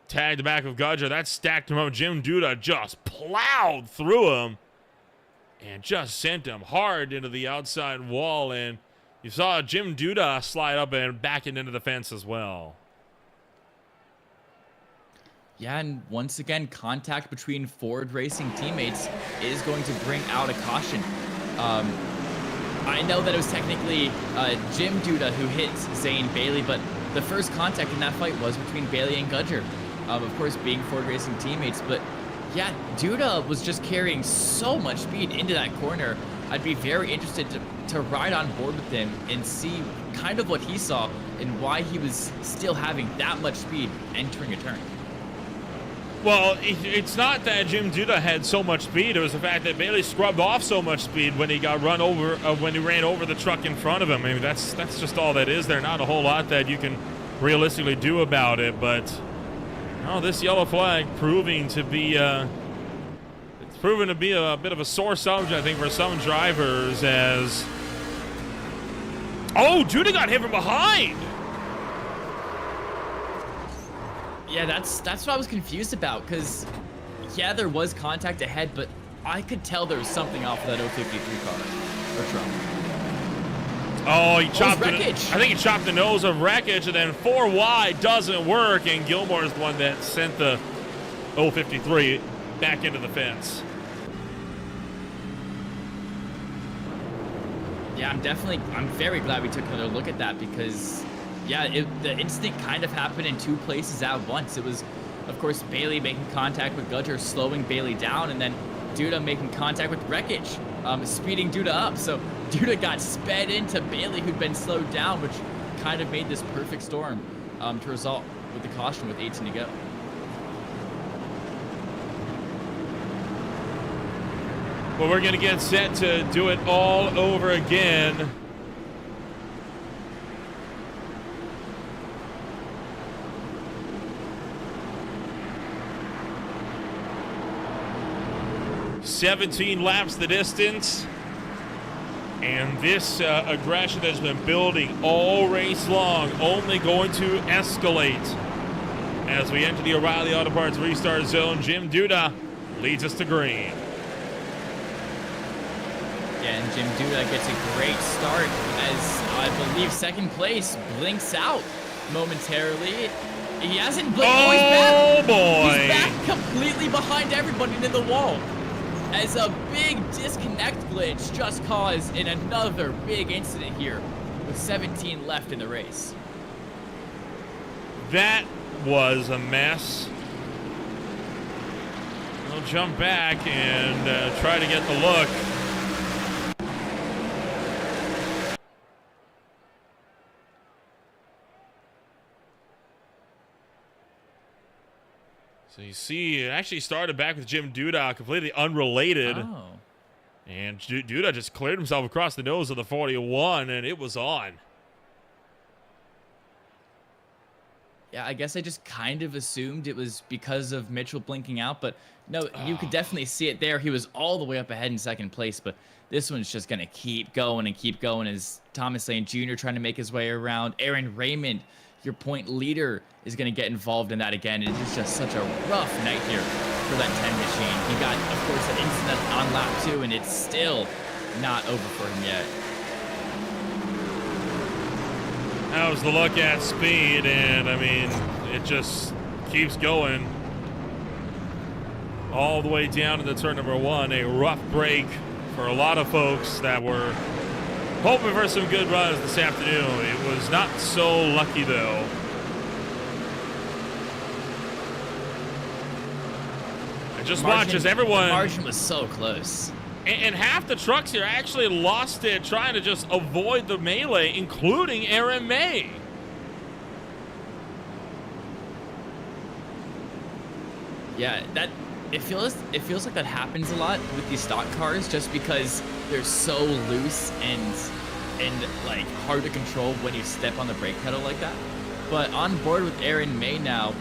Tagged the back of Gudger. That stacked him up. Jim Duda just plowed through him and just sent him hard into the outside wall. And you saw Jim Duda slide up and back into the fence as well. Yeah, and once again, contact between Ford Racing teammates is going to bring out a caution. I know that it was technically Jim Duda who hit Zane Bailey, but the first contact in that fight was between Bailey and Gudger. Of course, being Ford Racing teammates, but yeah, Duda was just carrying so much speed into that corner. I'd be very interested to ride on board with him and see kind of what he saw and why he was still having that much speed entering a turn. Well, it's not that Jim Duda had so much speed. It was the fact that Bailey scrubbed off so much speed when he got run over, when he ran over the truck in front of him. I mean, that's just all that is. There's not a whole lot that you can realistically do about it. But oh, this yellow flag proving to be it's proven to be a bit of a sore subject, I think, for some drivers. As oh, Duda got hit from behind. Yeah, that's what I was confused about, because, yeah, there was contact ahead, but I could tell there was something off of that 053 car, or truck. Oh, he chopped Wreckage. I think he chopped the nose of Wreckage, and then 4 wide doesn't work, and Gilmore's the one that sent the 053 back into the fence. Yeah, I'm very glad we took another look at that, because yeah, the incident kind of happened in 2 places at once. It was, of course, Bailey making contact with Gudger, slowing Bailey down, and then Duda making contact with Wreckage, speeding Duda up. So Duda got sped into Bailey, who'd been slowed down, which kind of made this perfect storm to result with the caution with 18 to go. Well, we're going to get set to do it all over again. "17 laps the distance," and this aggression that's been building all race long only going to escalate as we enter the O'Reilly Auto Parts restart zone. Jim Duda leads us to green. Yeah, and Jim Duda gets a great start as I believe second place blinks out momentarily. He hasn't blinked. Oh, he's back. boy. He's back completely behind everybody into the wall, as a big disconnect glitch just caused in another big incident here with 17 left in the race. That was a mess. We'll jump back and try to get the look. So you see, it actually started back with Jim Duda, completely unrelated. Oh. And Duda just cleared himself across the nose of the 41, and it was on. Yeah, I guess I just kind of assumed it was because of Mitchell blinking out, but no, you could definitely see it there. He was all the way up ahead in second place, but this one's just going to keep going and keep going as Thomas Lane Jr. trying to make his way around. Aaron Raymond, your point leader, is going to get involved in that again. And it's just such a rough night here for that 10 machine. He got, of course, an incident on lap 2, and it's still not over for him yet. That was the look at speed, and I mean, it just keeps going all the way down to the turn number 1. A rough break for a lot of folks that were hoping for some good runs this afternoon. It was not so lucky, though. And just watch as everyone... The margin was so close. And half the trucks here actually lost it trying to just avoid the melee, including Aaron May. Yeah, it feels like that happens a lot with these stock cars, just because they're so loose and like hard to control when you step on the brake pedal like that. But on board with Aaron May now,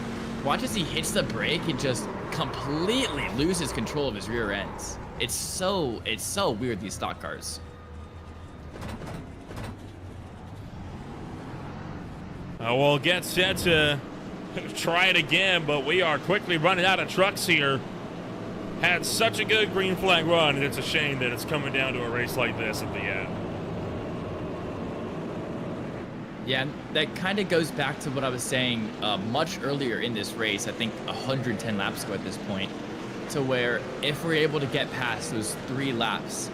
watch as he hits the brake and just completely loses control of his rear ends. It's so weird, these stock cars. We'll get set to try it again, but we are quickly running out of trucks here. Had such a good green flag run, and it's a shame that it's coming down to a race like this at the end. Yeah, that kind of goes back to what I was saying much earlier in this race, I think 110 laps ago at this point, to where if we're able to get past those 3 laps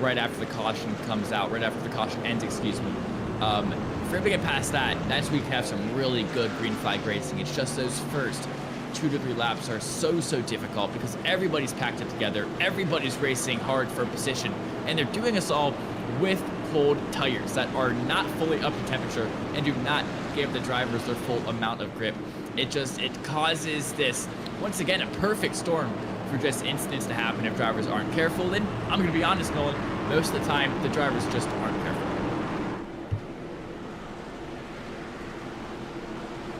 right after the caution comes out, right after the caution ends, excuse me, if we're able to get past that, that's when we can have some really good green flag racing. It's just those first 2 to 3 laps are so difficult because everybody's packed it together, everybody's racing hard for a position, and they're doing us all with cold tires that are not fully up to temperature and do not give the drivers their full amount of grip. It causes this, once again, a perfect storm for just incidents to happen if drivers aren't careful. And I'm going to be honest, Nolan, most of the time the drivers just aren't careful.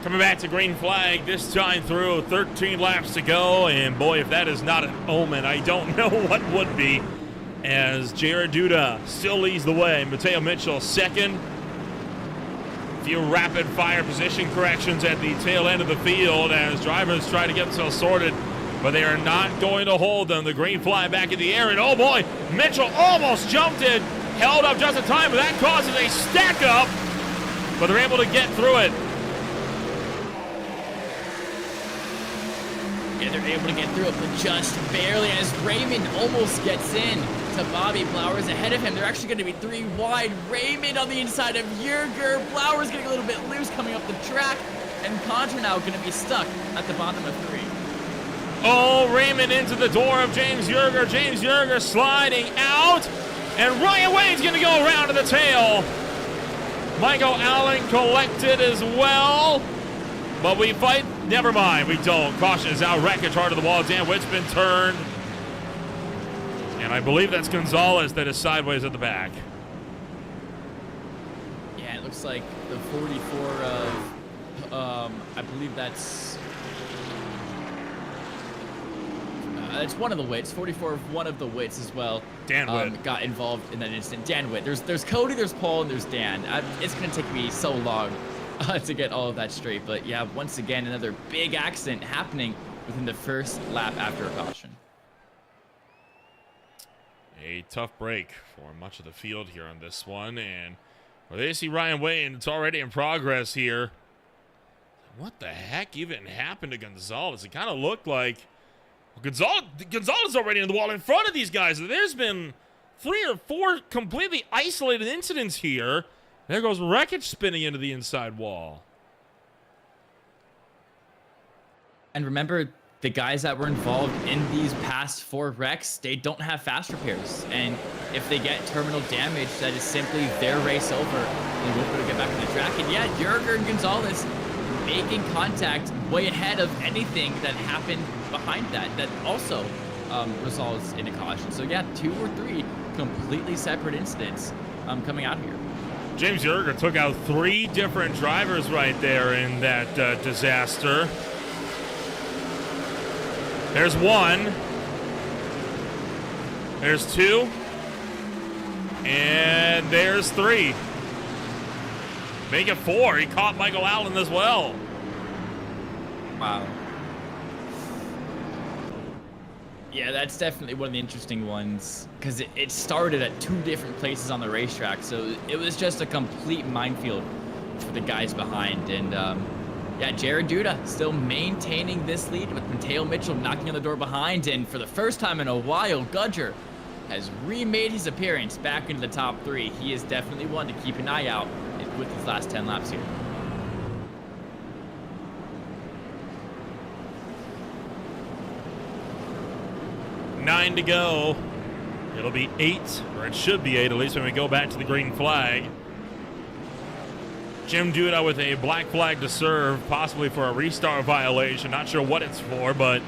Coming back to green flag, this time through 13 laps to go, and boy, if that is not an omen, I don't know what would be, as Jared Duda still leads the way. Mateo Mitchell second. A few rapid fire position corrections at the tail end of the field as drivers try to get themselves sorted, but they are not going to hold them. The green flag back in the air, and oh boy, Mitchell almost jumped it, held up just in time, but that causes a stack up, but they're able to get through it. Yeah, they're able to get through it, but just barely as Raymond almost gets in to Bobby. Blauer's ahead of him. They're actually going to be 3 wide. Raymond on the inside of Yerger. Blauer's getting a little bit loose coming up the track, and Contra now going to be stuck at the bottom of 3. Oh, Raymond into the door of James Yerger. James Yerger sliding out, and Ryan Wayne's going to go around to the tail. Michael Allen collected as well, but we fight. Never mind, we don't. Caution is out. Wreckage hard to the wall. Dan Witt's been turned. And I believe that's Gonzalez that is sideways at the back. Yeah, it looks like the 44 of, I believe that's one of the Wits. 44 of one of the Wits as well. Dan Witt. Got involved in that incident. Dan Witt. There's Cody, there's Paul, and there's Dan. It's going to take me so long to get all of that straight. But yeah, once again, another big accident happening within the first lap after a caution. A tough break for much of the field here on this one. And well, they see Ryan Wayne. It's already in progress here. What the heck even happened to Gonzalez? It kind of looked like Gonzalez already in the wall in front of these guys. There's been 3 or 4 completely isolated incidents here. There goes Wreckage spinning into the inside wall. And remember, the guys that were involved in these past 4 wrecks, they don't have fast repairs. And if they get terminal damage, that is simply their race over. They won't be able to get back on the track. And yeah, Yerger and Gonzalez making contact way ahead of anything that happened behind that also results in a caution. So yeah, 2 or 3 completely separate incidents coming out here. James Yerger took out 3 different drivers right there in that disaster. There's 1. There's 2. And there's 3. Make it 4. He caught Michael Allen as well. Wow. Yeah, that's definitely one of the interesting ones, because it started at 2 different places on the racetrack, so it was just a complete minefield for the guys behind. And yeah, Jared Duda still maintaining this lead with Mateo Mitchell knocking on the door behind, and for the first time in a while, Gudger has remade his appearance back into the top 3. He is definitely one to keep an eye out with his last 10 laps here. Nine to go. It'll be 8, or it should be 8 at least when we go back to the green flag. Jim Duda with a black flag to serve, possibly for a restart violation. Not sure what it's for, but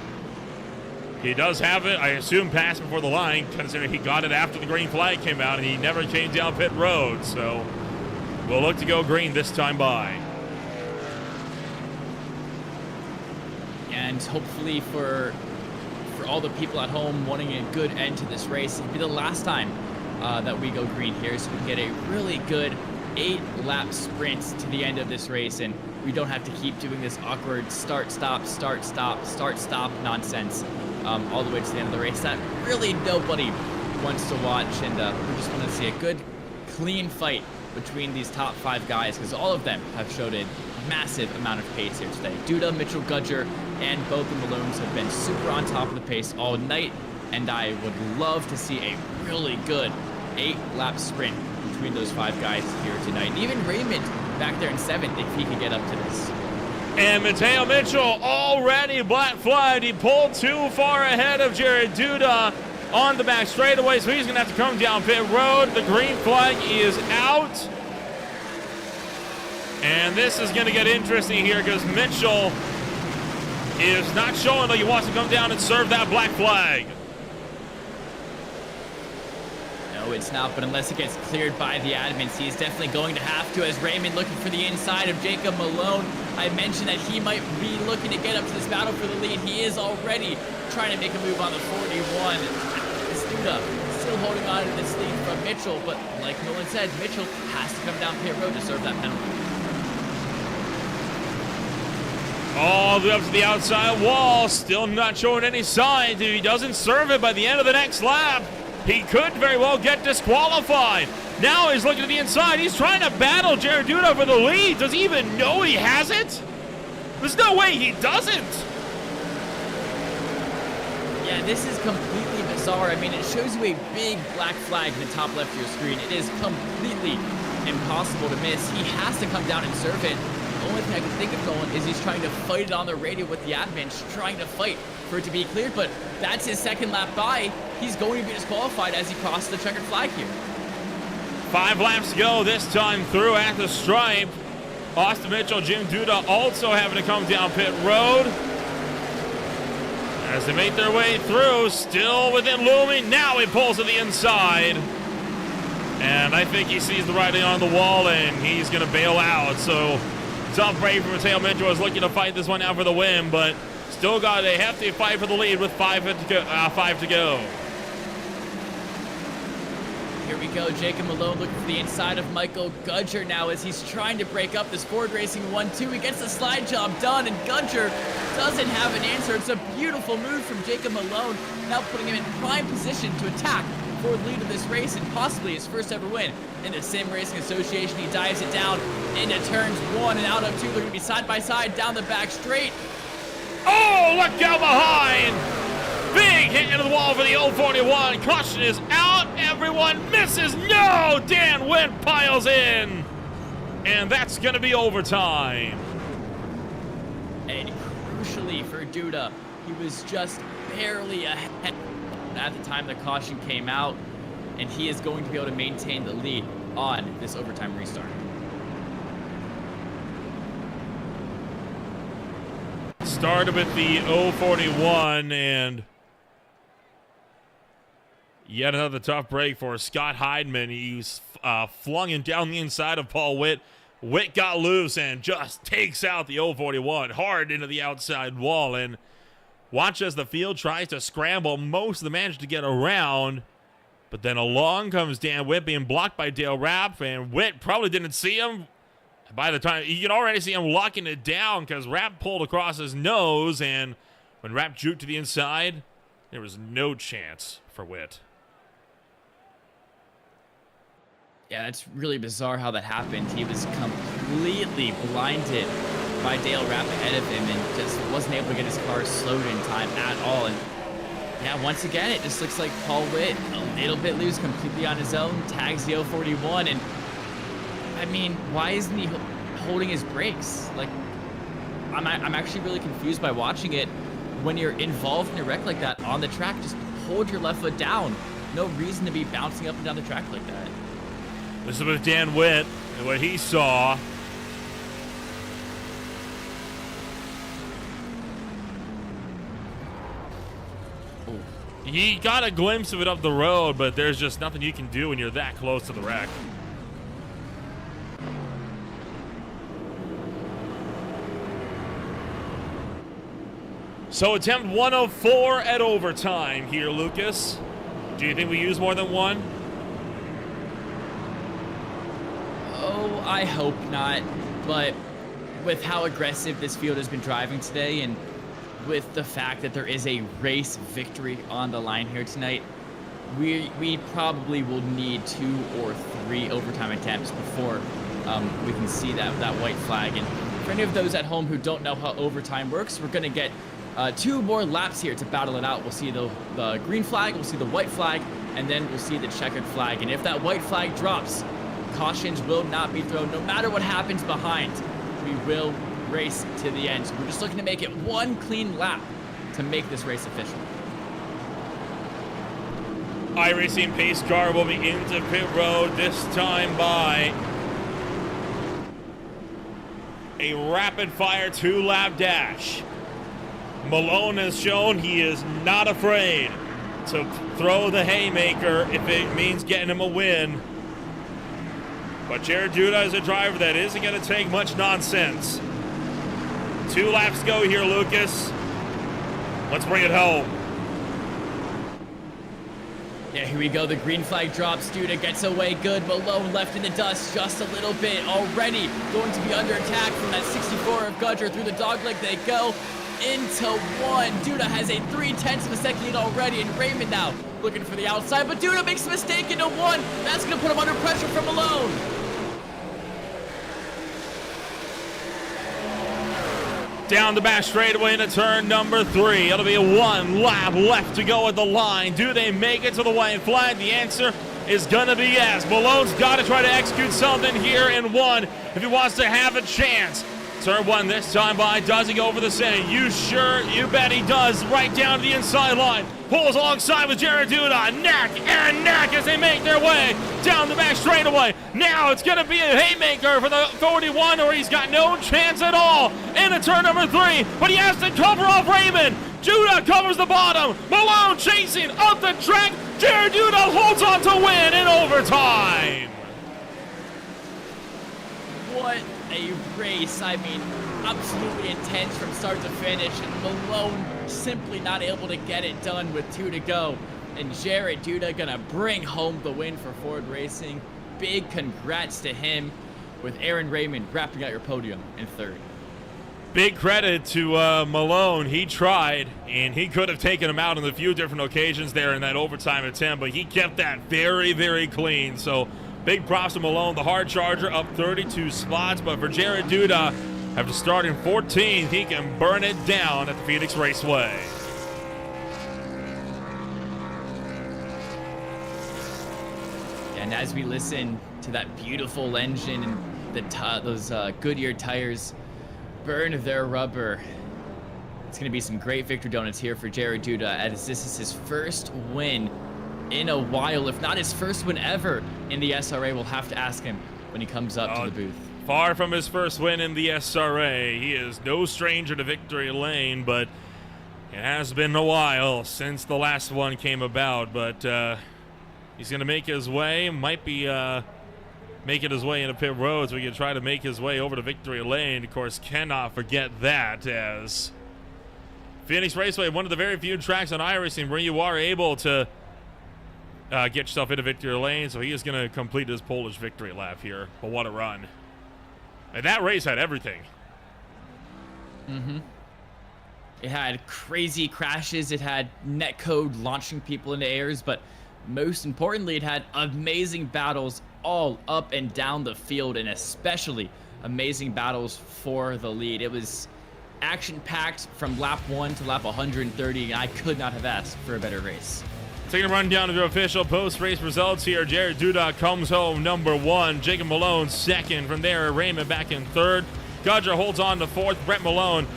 he does have it. I assume passed before the line, considering he got it after the green flag came out and he never came down pit road. So we'll look to go green this time by. And hopefully for all the people at home wanting a good end to this race, it'll be the last time that we go green here, so we can get a really good 8-lap sprint to the end of this race, and we don't have to keep doing this awkward start stop nonsense all the way to the end of the race that really nobody wants to watch. And we just want to see a good clean fight between these top 5 guys, because all of them have showed a massive amount of pace here today. Duda, Mitchell, Gudger, and both the Malones have been super on top of the pace all night, and I would love to see a really good 8-lap sprint between those 5 guys here tonight. And even Raymond back there in 7th, if he could get up to this. And Mateo Mitchell already black flagged. He pulled too far ahead of Jared Duda. on the back straightaway, so he's going to have to come down pit road. The green flag is out. And this is going to get interesting here because Mitchell is not showing like he wants to come down and serve that black flag. No, it's not, but unless it gets cleared by the admins, he is definitely going to have to, as Raymond looking for the inside of Jacob Malone. I mentioned that he might be looking to get up to this battle for the lead. He is already trying to make a move on the 41. Studa still holding on to this lead from Mitchell, but like Nolan said, Mitchell has to come down pit road to serve that penalty. All the way up to the outside wall, still not showing any signs. If he doesn't serve it by the end of the next lap, he could very well get disqualified. Now he's looking to the inside. He's trying to battle Jared Duda for the lead. Does he even know he has it? There's no way he doesn't. Yeah, this is completely bizarre. I mean, it shows you a big black flag in the top left of your screen. It is completely impossible to miss. He has to come down and serve it. The only thing I can think of, Nolan, is he's trying to fight it on the radio with the admin, trying to fight for it to be cleared, but that's his second lap by. He's going to be disqualified as he crosses the checkered flag here. 5 laps to go this time through at the stripe. Austin Mitchell, Jim Duda also having to come down pit road. As they make their way through, still within looming. Now he pulls to the inside. And I think he sees the writing on the wall and he's going to bail out. So tough break for Mateo Mitchell. Was looking to fight this one out for the win, but still got a hefty fight for the lead with 5 to go. Here we go, Jacob Malone looking for the inside of Michael Gudger now as he's trying to break up this Ford Racing 1-2. He gets the slide job done, and Gudger doesn't have an answer. It's a beautiful move from Jacob Malone, now putting him in prime position to attack for the lead of this race and possibly his first ever win in the Sim Racing Association. He dives it down into turns 1 and out of 2. They're going to be side by side down the back straight. Oh, look out behind! Big hit into the wall for the 041. Caution is out. Everyone misses. No! Dan Witt piles in. And that's going to be overtime. And crucially for Duda, he was just barely ahead at the time the caution came out. And he is going to be able to maintain the lead on this overtime restart. Started with the 041 and yet another tough break for Scott Heidman. He's flung him down the inside of Paul Witt. Witt got loose and just takes out the 041 hard into the outside wall. And watch as the field tries to scramble. Most of them manage to get around. But then along comes Dan Witt being blocked by Dale Rapp. And Witt probably didn't see him. By the time, you can already see him locking it down because Rapp pulled across his nose. And when Rapp juked to the inside, there was no chance for Witt. Yeah, it's really bizarre how that happened. He was completely blinded by Dale Rapp ahead of him and just wasn't able to get his car slowed in time at all. And yeah, once again, it just looks like Paul Witt a little bit loose, completely on his own, tags the 041. And I mean, why isn't he holding his brakes? Like, I'm actually really confused by watching it. When you're involved in a wreck like that on the track, just hold your left foot down. No reason to be bouncing up and down the track like that. This is with Dan Witt and what he saw. Oh. He got a glimpse of it up the road, but there's just nothing you can do when you're that close to the wreck. So attempt 104 at overtime here, Lucas. Do you think we use more than one? Oh, I hope not. But with how aggressive this field has been driving today and with the fact that there is a race victory on the line here tonight, we probably will need 2 or 3 overtime attempts before we can see that white flag. And for any of those at home who don't know how overtime works, we're going to get 2 more laps here to battle it out. We'll see the green flag, we'll see the white flag, and then we'll see the checkered flag. And if that white flag drops, cautions will not be thrown no matter what happens behind. We will race to the end. So we're just looking to make it 1 clean lap to make this race official. iRacing pace car will be into pit road, this time by a rapid-fire 2-lap dash. Malone has shown he is not afraid to throw the haymaker if it means getting him a win. But Jared Duda is a driver that isn't going to take much nonsense. 2 laps to go here, Lucas. Let's bring it home. Yeah, here we go. The green flag drops. Duda gets away good. Malone left in the dust just a little bit. Already going to be under attack from that 64 of Gudger. Through the dogleg they go into 1. Duda has a 3/10 of a second lead already, and Raymond now looking for the outside, but Duda makes a mistake into 1. That's going to put him under pressure from Malone. Down the back straightaway into turn number 3. It'll be 1 lap left to go at the line. Do they make it to the white flag? The answer is gonna be yes. Malone's got to try to execute something here in 1 if he wants to have a chance. Turn 1 this time by. Does he go over the center? You sure? You bet he does. Right down to the inside line. Pulls alongside with Jared Duda. Neck and neck as they make their way down the back straightaway. Now it's going to be a haymaker for the 41, or he's got no chance at all into turn number 3. But he has to cover off Raymond. Duda covers the bottom. Malone chasing up the track. Jared Duda holds on to win in overtime. What a race. I mean, absolutely intense from start to finish, and Malone simply not able to get it done with 2 to go. And Jared Duda gonna bring home the win for Ford Racing. Big congrats to him, with Aaron Raymond wrapping out your podium in 3rd. Big credit to Malone. He tried, and he could have taken him out on a few different occasions there in that overtime attempt, but he kept that very, very clean. So big props to Malone, the hard charger, up 32 spots. But for Jared Duda, after starting 14th, he can burn it down at the Phoenix Raceway. And as we listen to that beautiful engine and those Goodyear tires burn their rubber, it's going to be some great victory donuts here for Jared Duda, as this is his first win in a while, if not his first win ever in the SRA. We'll have to ask him when he comes up to the booth. Far from his first win in the SRA. He is no stranger to victory lane, but it has been a while since the last one came about. But he's going to make his way. Might be making his way into pit road, so he can try to make his way over to victory lane. Of course, cannot forget that, as Phoenix Raceway, one of the very few tracks on iRacing where you are able to get yourself into victory lane. So he is going to complete his Polish victory lap here. But what a run. And that race had everything. It had crazy crashes. It had netcode launching people into airs. But most importantly, it had amazing battles all up and down the field, and especially amazing battles for the lead. It was action-packed from lap 1 to lap 130. I could not have asked for a better race. Taking a run down to the official post-race results here. Jared Duda comes home number 1. Jacob Malone second. From there, Raymond back in 3rd. Gudger holds on to 4th. Brett Malone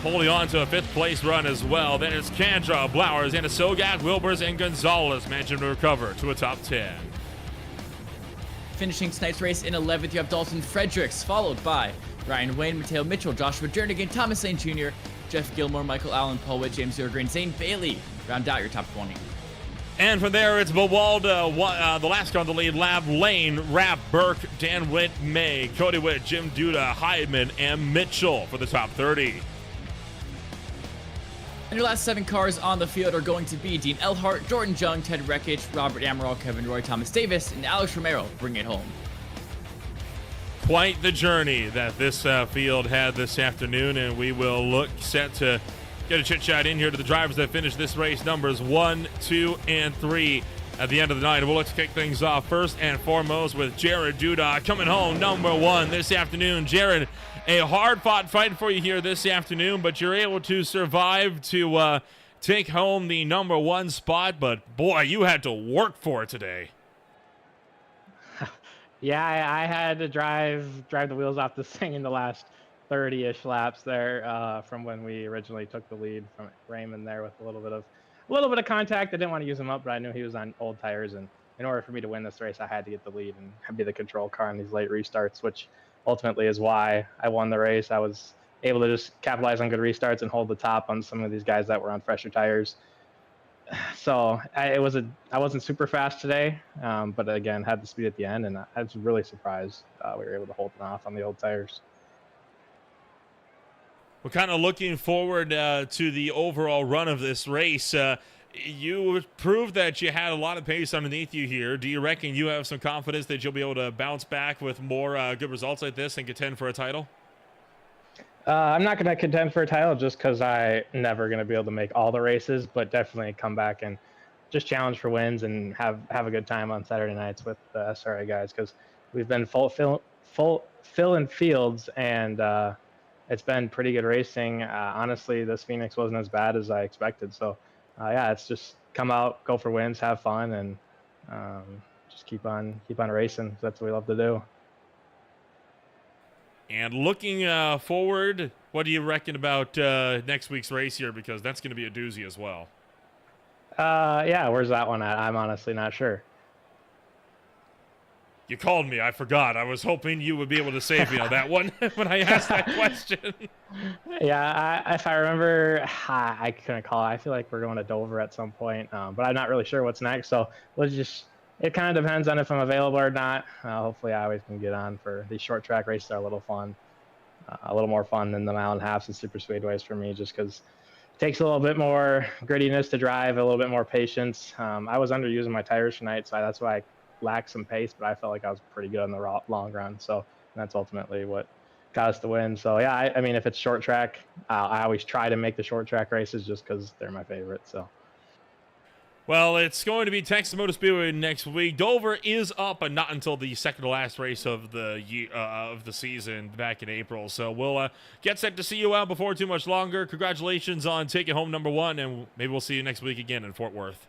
holding on to a 5th place run as well. Then it's Kandra, Blowers, and Sogak, Wilbers, and Gonzalez managing to recover to a top 10. Finishing tonight's race in 11th, you have Dalton Fredericks, followed by Ryan Wayne, Mateo Mitchell, Joshua Jernigan, Thomas Lane Jr., Jeff Gilmore, Michael Allen, Paul Witt, James Zergren, Zane Bailey. Round out your top 20. And from there, it's Bawalda, the last car on the lead lap, Lane, Rapp, Burke, Dan Witt, May, Cody Witt, Jim Duda, Heidman, and Mitchell for the top 30. And your last 7 cars on the field are going to be Dean Earnhardt, Jordan Jung, Ted Rekich, Robert Amaral, Kevin Roy, Thomas Davis, and Alex Romero. Bring it home. Quite the journey that this field had this afternoon, and we will look set to get a chit chat in here to the drivers that finished this race, numbers 1, 2, and 3 at the end of the night. We'll look to kick things off first and foremost with Jared Duda coming home number 1 this afternoon. Jared, a hard-fought fight for you here this afternoon, but you're able to survive to take home the number 1 spot. But boy, you had to work for it today. Yeah, I had to drive the wheels off this thing in the last 30-ish laps there from when we originally took the lead from Raymond there with a little little bit of contact. I didn't want to use him up, but I knew he was on old tires, and in order for me to win this race, I had to get the lead and be the control car on these late restarts, which ultimately is why I won the race. I was able to just capitalize on good restarts and hold the top on some of these guys that were on fresher tires. So I wasn't super fast today, but again, had the speed at the end, and I was really surprised we were able to hold it off on the old tires. We're kind of looking forward to the overall run of this race. You proved that you had a lot of pace underneath you here. Do you reckon you have some confidence that you'll be able to bounce back with more good results like this and contend for a title? I'm not going to contend for a title just because I'm never going to be able to make all the races, but definitely come back and just challenge for wins and have a good time on Saturday nights with the SRA guys, because we've been fill in fields, and it's been pretty good racing. Honestly, this Phoenix wasn't as bad as I expected. So yeah, it's just come out, go for wins, have fun, and just keep on racing. That's what we love to do. And looking forward, what do you reckon about next week's race here? Because that's going to be a doozy as well. Yeah, where's that one at? I'm honestly not sure. You called me. I forgot. I was hoping you would be able to save me on that one when I asked that question. Yeah, if I remember, I couldn't call it. I feel like we're going to Dover at some point, but I'm not really sure what's next. So it kind of depends on if I'm available or not. Hopefully I always can get on for these short track races. Are a little fun, a little more fun than the mile and halves and super speedways for me, just because it takes a little bit more grittiness to drive, a little bit more patience. I was underusing my tires tonight, so that's why I lacked some pace, but I felt like I was pretty good in the long run. So that's ultimately what got us the win. So yeah, I mean, if it's short track, I always try to make the short track races just because they're my favorite. So. Well, it's going to be Texas Motor Speedway next week. Dover is up, but not until the second to last race of the season back in April. So we'll get set to see you out before too much longer. Congratulations on taking home #1, and maybe we'll see you next week again in Fort Worth.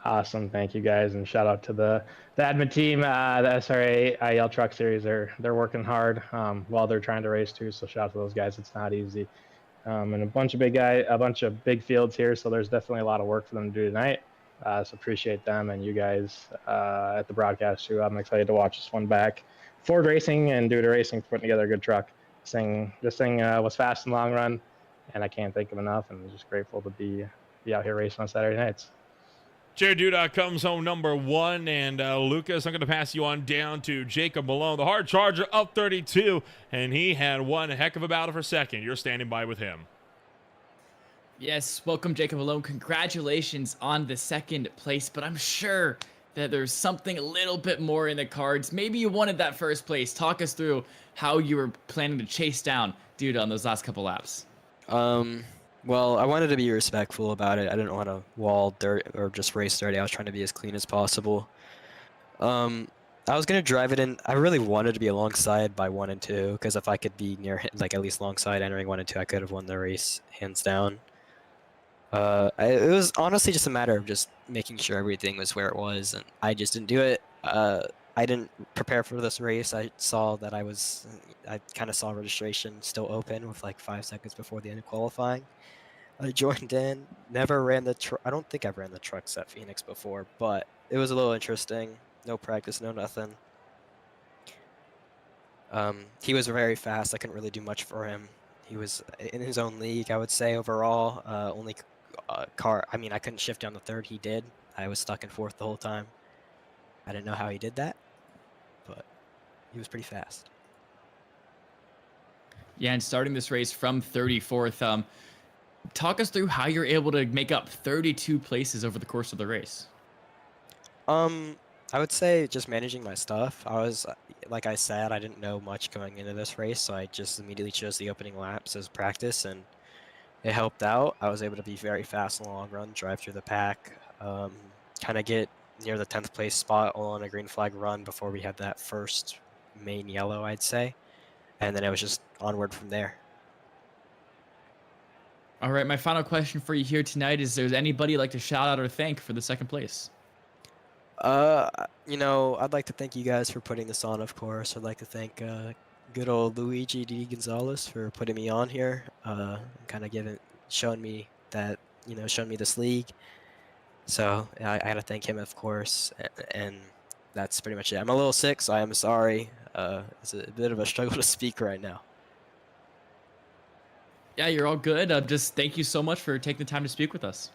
Awesome, thank you guys, and shout out to the admin team, the SRA IEL Truck Series. They're working hard while they're trying to race too. So shout out to those guys. It's not easy. And a bunch of big fields here, so there's definitely a lot of work for them to do tonight. So appreciate them and you guys at the broadcast too. I'm excited to watch this one back. Ford Racing and Duda Racing putting together a good truck. This thing was fast in the long run, and I can't thank them enough. And I'm just grateful to be out here racing on Saturday nights. Jared Duda comes home #1, and Lucas, I'm going to pass you on down to Jacob Malone, the hard charger, up 32, and he had one heck of a battle for second. You're standing by with him. Yes, welcome Jacob Malone. Congratulations on the second place, but I'm sure that there's something a little bit more in the cards. Maybe you wanted that first place. Talk us through how you were planning to chase down Duda on those last couple laps. Well, I wanted to be respectful about it. I didn't want to wall dirt or just race dirty. I was trying to be as clean as possible. I was going to drive it in. I really wanted to be alongside by 1 and 2, because if I could be near, like at least alongside entering 1 and 2, I could have won the race hands down. It was honestly just a matter of just making sure everything was where it was, and I just didn't do it. I didn't prepare for this race. I saw that I kind of saw registration still open with like 5 seconds before the end of qualifying. I joined in, never ran the truck. I don't think I've ran the trucks at Phoenix before, but it was a little interesting. No practice, no nothing. He was very fast. I couldn't really do much for him. He was in his own league, I would say, overall. Only car, I mean, I couldn't shift down the third. He did. I was stuck in fourth the whole time. I didn't know how he did that, but he was pretty fast. Yeah, and starting this race from 34th, talk us through how you're able to make up 32 places over the course of the race. I would say just managing my stuff. I was, like I said, I didn't know much going into this race, so I just immediately chose the opening laps as practice, and it helped out. I was able to be very fast in the long run, drive through the pack, kind of get near the 10th place spot all on a green flag run before we had that first main yellow, I'd say, and then it was just onward from there. All right, my final question for you here tonight is: there's anybody you'd like to shout out or thank for the second place? You know, I'd like to thank you guys for putting this on, of course. I'd like to thank good old Luigi D. Gonzalez for putting me on here, kind of showing me that shown me this league. So I got to thank him, of course, and that's pretty much it. I'm a little sick, so I am sorry. It's a bit of a struggle to speak right now. Yeah, you're all good. Just thank you so much for taking the time to speak with us.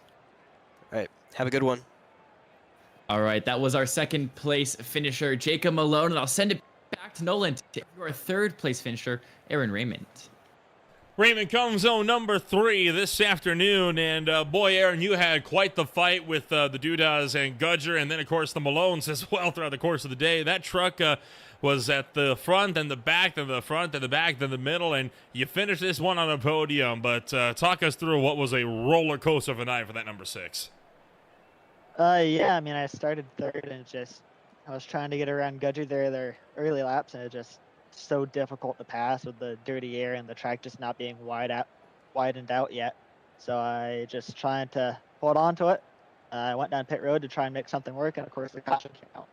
All right, have a good one. All right, that was our second place finisher, Jacob Malone, and I'll send it back to Nolan to your third place finisher, Aaron Raymond. Raymond comes home number 3 this afternoon, and boy, Aaron, you had quite the fight with the Dudas and Gudger, and then, of course, the Malones as well throughout the course of the day. That truck was at the front, then the back, then the front, then the back, then the middle, and you finished this one on a podium. But talk us through what was a roller coaster of a night for that number 6. Yeah, I mean, I started third, and I was trying to get around Gudger their early laps, and it just so difficult to pass with the dirty air and the track just not being widened out yet. So I just trying to hold on to it. I went down pit road to try and make something work, and of course the caution came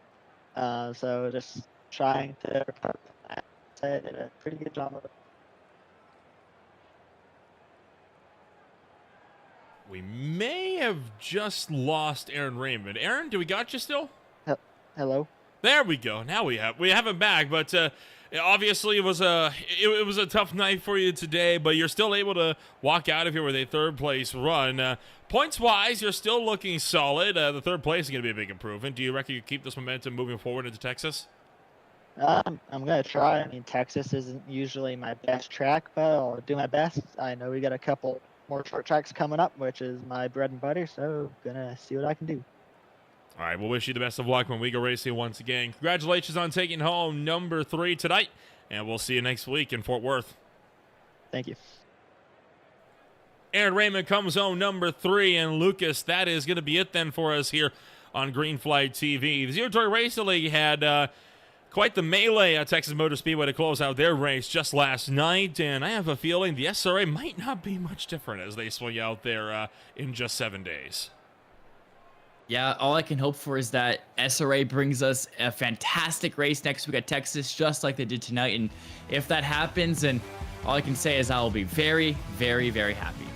out. So just trying to recover from that. So I did a pretty good job of it. We may have just lost Aaron Raymond. Aaron, do we got you still? Hello? There we go. Now we have him back, but obviously it was a tough night for you today, but you're still able to walk out of here with a third place run. Points wise, you're still looking solid. The third place is going to be a big improvement. Do you reckon you keep this momentum moving forward into Texas? I'm going to try. I mean, Texas isn't usually my best track, but I'll do my best. I know we got a couple more short tracks coming up, which is my bread and butter, so gonna see what I can do. All right, we'll wish you the best of luck when we go racing once again. Congratulations on taking home number 3 tonight, and we'll see you next week in Fort Worth. Thank you. Aaron Raymond comes home number 3, and Lucas, that is going to be it then for us here on Green Flag TV. The Zero Toy Racing League had quite the melee at Texas Motor Speedway to close out their race just last night, and I have a feeling the SRA might not be much different as they swing out there in just 7 days. Yeah, all I can hope for is that SRA brings us a fantastic race next week at Texas, just like they did tonight. And if that happens, then all I can say is I will be very, very, very happy.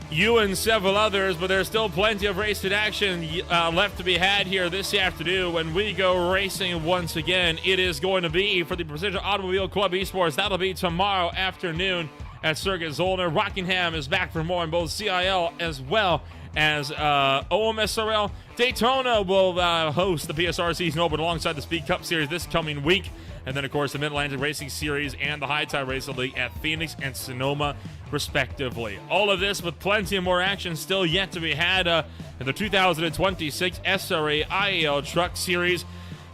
You and several others, but there's still plenty of racing action left to be had here this afternoon when we go racing once again. It is going to be for the Precision Automobile Club Esports. That'll be tomorrow afternoon at Circuit Zollner. Rockingham is back for more in both CIL as well as OMSRL. Daytona will host the PSR Season Open alongside the Speed Cup Series this coming week. And then, of course, the Mid-Atlantic Racing Series and the High Tide Racing League at Phoenix and Sonoma, respectively. All of this with plenty of more action still yet to be had in the 2026 SRA IEL Truck Series.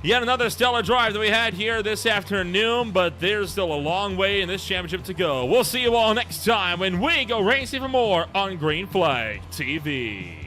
Yet another stellar drive that we had here this afternoon, but there's still a long way in this championship to go. We'll see you all next time when we go racing for more on Green Flag TV.